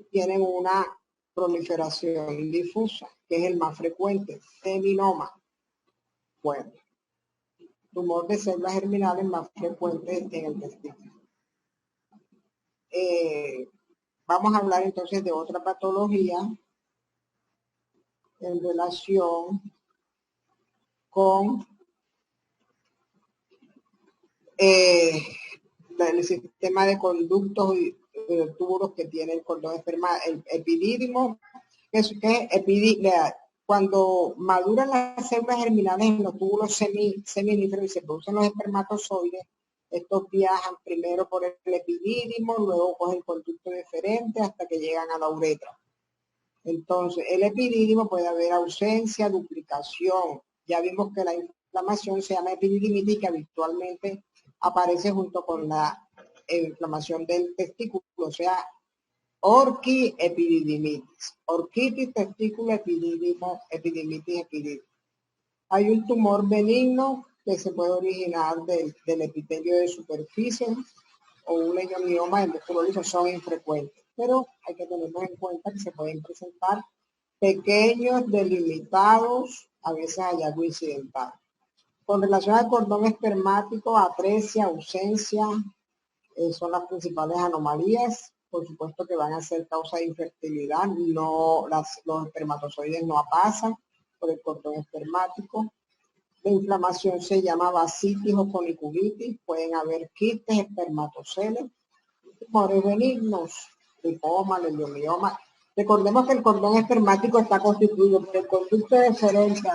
Tienen una proliferación difusa, que es el más frecuente, seminoma. Bueno, tumor de células germinales más frecuente en el testículo. Vamos a hablar entonces de otra patología en relación con el sistema de conductos y túbulos que tiene el cordón espermático, el epidídimo, cuando maduran las células germinales en los túbulos seminíferos y se producen los espermatozoides, estos viajan primero por el epidídimo, luego cogen conducto deferente hasta que llegan a la uretra. Entonces, el epidídimo puede haber ausencia, duplicación. Ya vimos que la inflamación se llama epididimitis, que habitualmente aparece junto con la inflamación del testículo, o sea, orquiepididimitis. Orquitis, testículo, epidídimo, epididimitis, epidídimo. Hay un tumor benigno que se puede originar del epitelio de superficie o un leiomioma del músculo liso, son infrecuentes, pero hay que tenerlo en cuenta que se pueden presentar pequeños, delimitados, a veces hallazgo incidental. Con relación al cordón espermático, atresia, ausencia, son las principales anomalías. Por supuesto que van a ser causa de infertilidad, los espermatozoides no pasan por el cordón espermático. La inflamación se llama vasititis o foliculitis, pueden haber quistes, espermatoceles, tumores benignos, lipoma, leiomioma. Recordemos que el cordón espermático está constituido por el conducto deferente,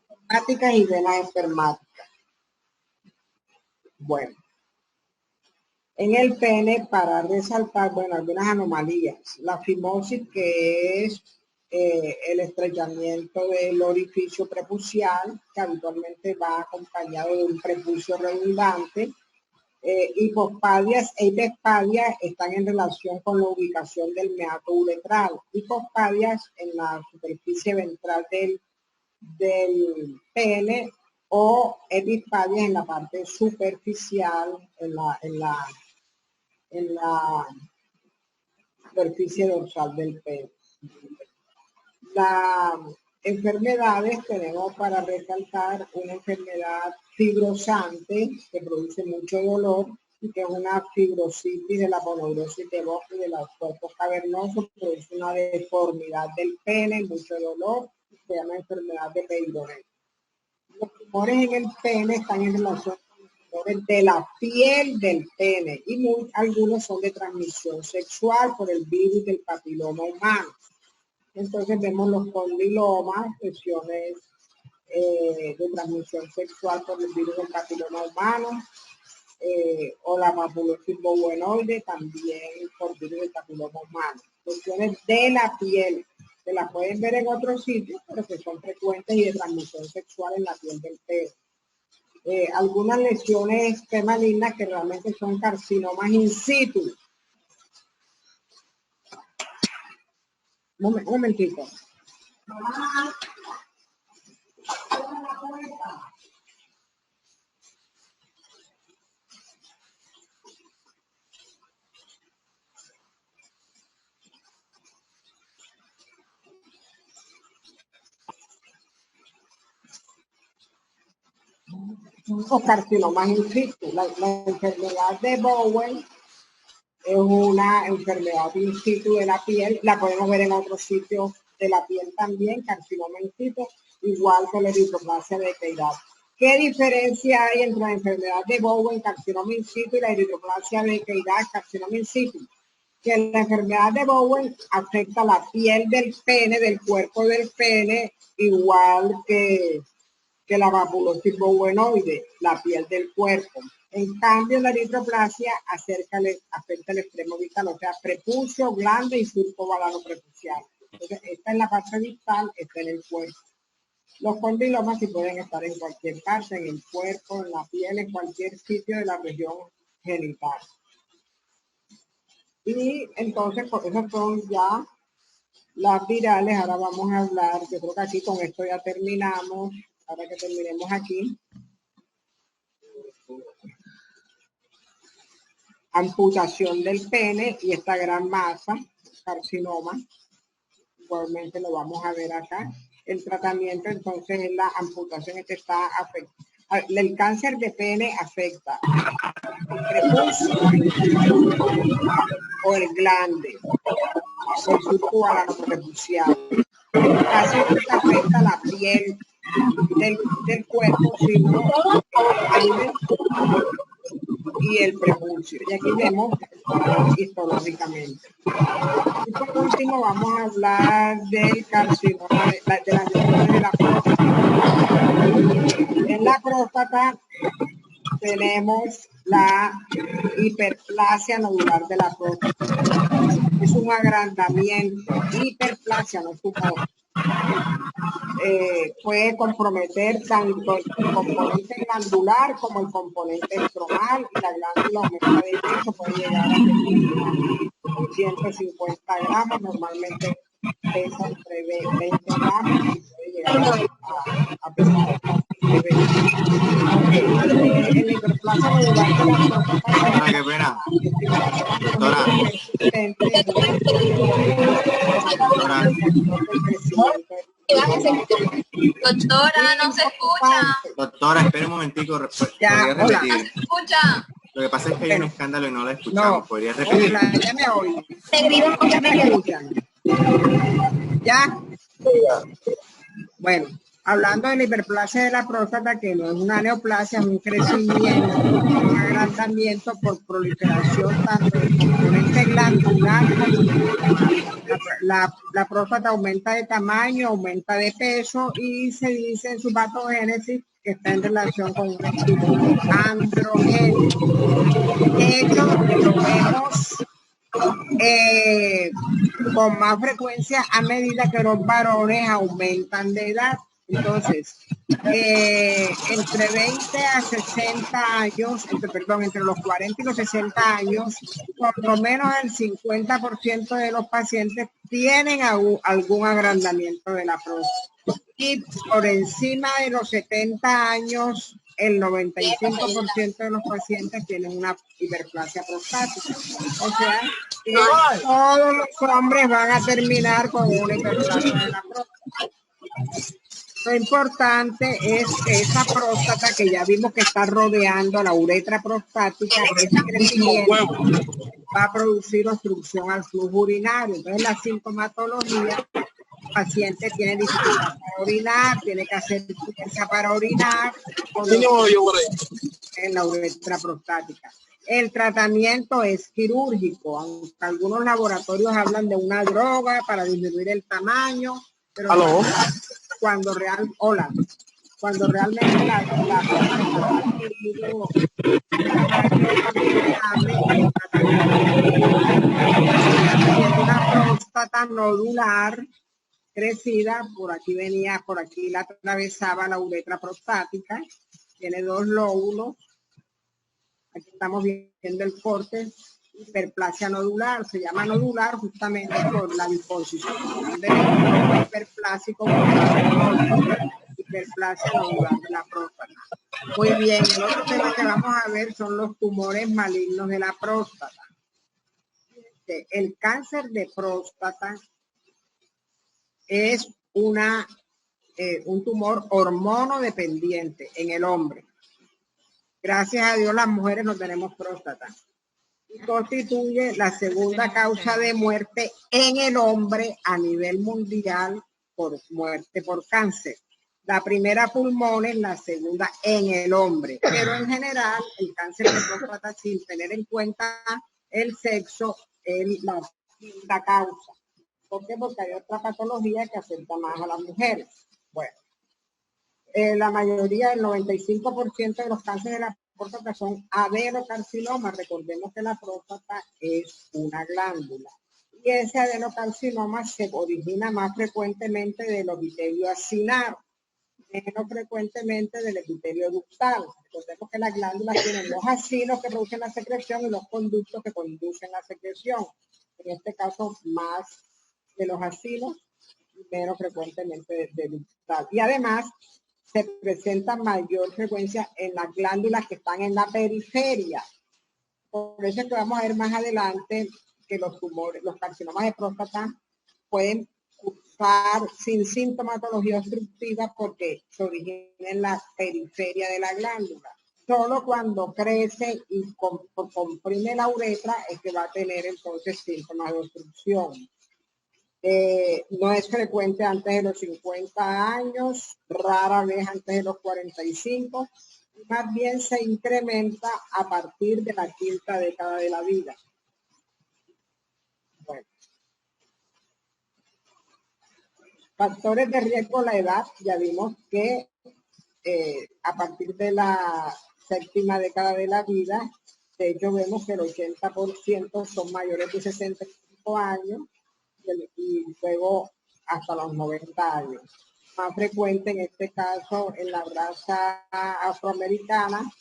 espermáticas y venas espermáticas. Bueno, en el pene, para resaltar, bueno, algunas anomalías. La fimosis, que es el estrechamiento del orificio prepucial, que habitualmente va acompañado de un prepucio redundante. Hipospadias e hiperspadias están en relación con la ubicación del meato uretral. Hipospadias en la superficie ventral del pene o epispadias en la parte superficial, en la superficie dorsal del pene. Las enfermedades tenemos para resaltar una enfermedad fibrosante que produce mucho dolor y que es una fibrositis de la aponeurosis de Vogt y de los cuerpos cavernosos, produce una deformidad del pene, mucho dolor, se llama enfermedad de Peyronet. Los tumores en el pene están en relación con los tumores de la piel del pene y algunos son de transmisión sexual por el virus del papiloma humano. Entonces vemos los condilomas, lesiones de transmisión sexual por el virus del papiloma humano, o la papulosis bovenoide también por virus del papiloma humano. Lesiones de la piel, se las pueden ver en otros sitios, pero que son frecuentes y de transmisión sexual en la piel del pene. Algunas lesiones malignas que realmente son carcinomas in situ. Un momentito. Los carcinomas in situ. La enfermedad de Bowen es una enfermedad in situ de la piel, la podemos ver en otros sitios de la piel también, carcinoma in situ, igual que la eritroplasia de Queydar. ¿Qué diferencia hay entre la enfermedad de Bowen, carcinoma in situ, y la eritroplasia de Queydar, carcinoma in situ? Que la enfermedad de Bowen afecta la piel del pene, del cuerpo del pene, igual que la papulosis bovenoide, la piel del cuerpo. En cambio, la eritroplasia afecta el extremo distal, o sea, prepucio, glande y surco balano prepucial. Entonces, esta es la parte distal, esta en el cuerpo. Los condilomas sí pueden estar en cualquier parte, en el cuerpo, en la piel, en cualquier sitio de la región genital. Y entonces, por eso son ya las virales. Ahora vamos a hablar, yo creo que aquí con esto ya terminamos. Ahora que terminemos aquí. Amputación del pene y esta gran masa, carcinoma, igualmente lo vamos a ver acá. El tratamiento entonces es la amputación, que está afectando. El cáncer de pene afecta el prepucio o el glande, el surco balano prepucial. Casi no afecta la piel del cuerpo, sino el glande y el prepucio. Y aquí vemos histológicamente. Y por último vamos a hablar del carcinoma de las lesiones de la próstata. En la próstata tenemos la hiperplasia nodular de la próstata. Es un agrandamiento, hiperplasia, no tumor. Puede comprometer tanto el componente glandular como el componente estromal, y la glándula aumenta de peso, puede llegar a 150 gramos, normalmente pesa entre 20 gramos y puede llegar a pesar de 20. El hiperplasia nodular de la próstata. Qué pena. Doctora. Doctora, no se escucha. Doctora, espere un momentico. Ya, hola. No se escucha. Lo que pasa es que hay un escándalo y no la escuchamos. No. ¿Podría repetir? Hola, ya me oyen. Ya me escuchan. ¿Ya? Bueno, hablando de la hiperplasia de la próstata, que no es una neoplasia, es un crecimiento, un agrandamiento por proliferación tanto del componente glandular como la próstata aumenta de tamaño, aumenta de peso, y se dice en su patogénesis que está en relación con un estilo androgénico. De hecho, lo vemos con más frecuencia a medida que los varones aumentan de edad. Entonces, entre 20 a 60 años, entre los 40 y los 60 años, por lo menos el 50% de los pacientes tienen algún agrandamiento de la próstata. Y por encima de los 70 años, el 95% de los pacientes tienen una hiperplasia prostática. O sea, que todos los hombres van a terminar con una hiperplasia de la próstata. Lo importante es que esa próstata, que ya vimos que está rodeando la uretra prostática, ese crecimiento va a producir obstrucción al flujo urinario. Entonces la sintomatología, el paciente tiene dificultad para orinar, tiene que hacer fuerza para orinar en la uretra prostática. El tratamiento es quirúrgico, aunque algunos laboratorios hablan de una droga para disminuir el tamaño, pero cuando realmente una próstata nodular crecida, por aquí la atravesaba la uretra prostática, tiene 2 lóbulos, aquí estamos viendo el corte, hiperplasia nodular, se llama nodular justamente por la disposición del hiperplásico, hiperplasia nodular de la próstata. Muy bien, el otro tema que vamos a ver son los tumores malignos de la próstata. El cáncer de próstata es un tumor hormonodependiente en el hombre. Gracias a Dios las mujeres no tenemos próstata. Y constituye la segunda causa de muerte en el hombre a nivel mundial por muerte por cáncer. La primera pulmones, la segunda en el hombre. Pero en general el cáncer de próstata, sin tener en cuenta el sexo, es la quinta causa. ¿Por qué? Porque hay otra patología que afecta más a las mujeres. Bueno, la mayoría, el 95% de los cánceres de la próstata son adenocarcinomas. Recordemos que la próstata es una glándula. Y ese adenocarcinoma se origina más frecuentemente del epitelio acinar, menos frecuentemente del epitelio ductal. Recordemos que las glándulas tienen los acinos que producen la secreción y los conductos que conducen la secreción. En este caso, más de los acinos y menos frecuentemente de ductal. Y además, se presenta mayor frecuencia en las glándulas que están en la periferia. Por eso es que vamos a ver más adelante que los tumores, los carcinomas de próstata pueden cursar sin sintomatología obstructiva porque se origina en la periferia de la glándula. Solo cuando crece y comprime la uretra es que va a tener entonces síntomas de obstrucción. No es frecuente antes de los 50 años, rara vez antes de los 45, y más bien se incrementa a partir de la quinta década de la vida. Bueno. Factores de riesgo, la edad, ya vimos que a partir de la séptima década de la vida, de hecho vemos que el 80% son mayores de 65 años, y luego hasta los 90 años. Más frecuente en este caso en la raza afroamericana,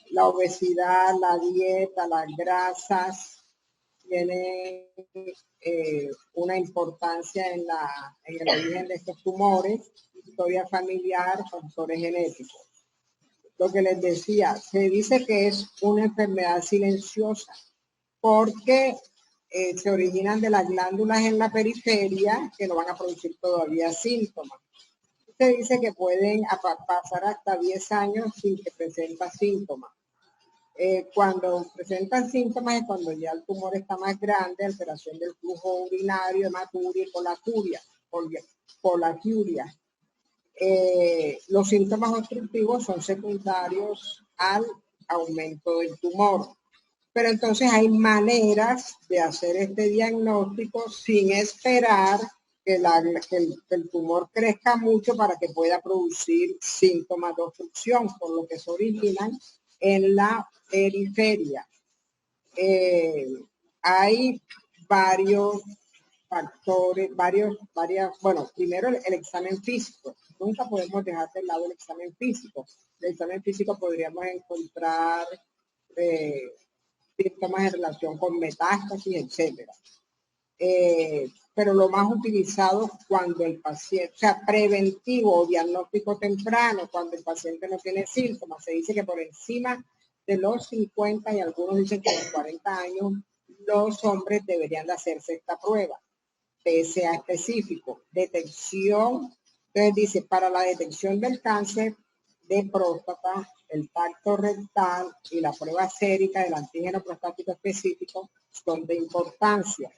la obesidad, la dieta, las grasas tienen una importancia en el origen de estos tumores, historia familiar, factores genéticos. Lo que les decía, se dice que es una enfermedad silenciosa porque se originan de las glándulas en la periferia que no van a producir todavía síntomas. Se dice que pueden pasar hasta 10 años sin que presenten síntomas. Cuando presentan síntomas es cuando ya el tumor está más grande, alteración del flujo urinario, hematuria y colaquiuria. Los síntomas obstructivos son secundarios al aumento del tumor. Pero entonces hay maneras de hacer este diagnóstico sin esperar que el tumor crezca mucho para que pueda producir síntomas de obstrucción, por lo que se originan en la periferia. Hay varios factores, bueno, primero el examen físico. nunca podemos dejar de lado el examen físico. El examen físico podríamos encontrar síntomas en relación con metástasis, etcétera. Pero lo más utilizado cuando el paciente, o sea, preventivo o diagnóstico temprano, cuando el paciente no tiene síntomas, se dice que por encima de los 50 y algunos dicen que los 40 años, los hombres deberían de hacerse esta prueba, PSA específico, detección, entonces dice, para la detección del cáncer de próstata, el tacto rectal y la prueba sérica del antígeno prostático específico son de importancia.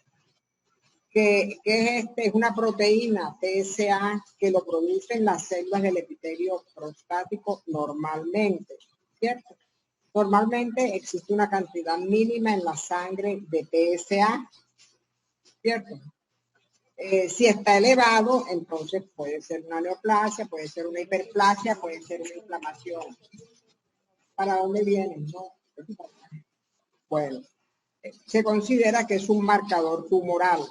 Que es una proteína PSA que lo producen las células del epitelio prostático normalmente, ¿cierto? Normalmente existe una cantidad mínima en la sangre de PSA, ¿cierto? Si está elevado, entonces puede ser una neoplasia, puede ser una hiperplasia, puede ser una inflamación. ¿Para dónde viene? No. Bueno, se considera que es un marcador tumoral.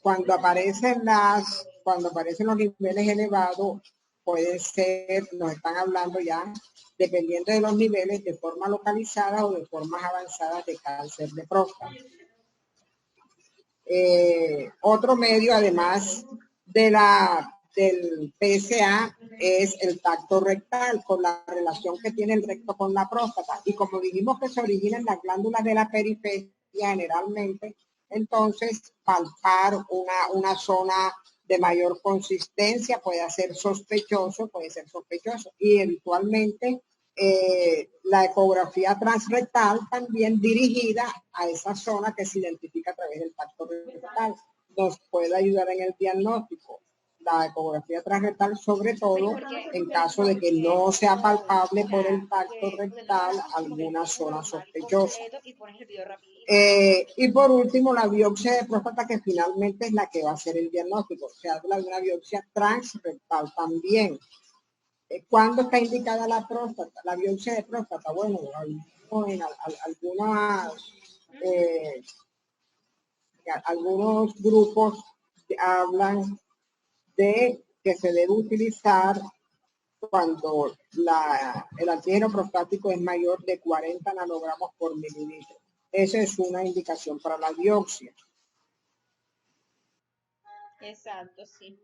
Cuando aparecen los niveles elevados, puede ser, nos están hablando ya, dependiendo de los niveles, de forma localizada o de formas avanzadas de cáncer de próstata. Otro medio, además del PSA, es el tacto rectal, con la relación que tiene el recto con la próstata. Y como dijimos que se origina en las glándulas de la periferia generalmente, entonces palpar una zona de mayor consistencia puede ser sospechoso, y eventualmente la ecografía transrectal también dirigida a esa zona que se identifica a través del tacto rectal nos puede ayudar en el diagnóstico. La ecografía transrectal, sobre todo en caso de que no sea palpable por el tacto rectal alguna zona sospechosa. Y por último, la biopsia de próstata, que finalmente es la que va a hacer el diagnóstico. Se habla de una biopsia transrectal también. ¿Cuándo está indicada la próstata? La biopsia de próstata, bueno, algunos grupos hablan de que se debe utilizar cuando el antígeno prostático es mayor de 40 nanogramos por mililitro. Esa es una indicación para la biopsia. Exacto, sí.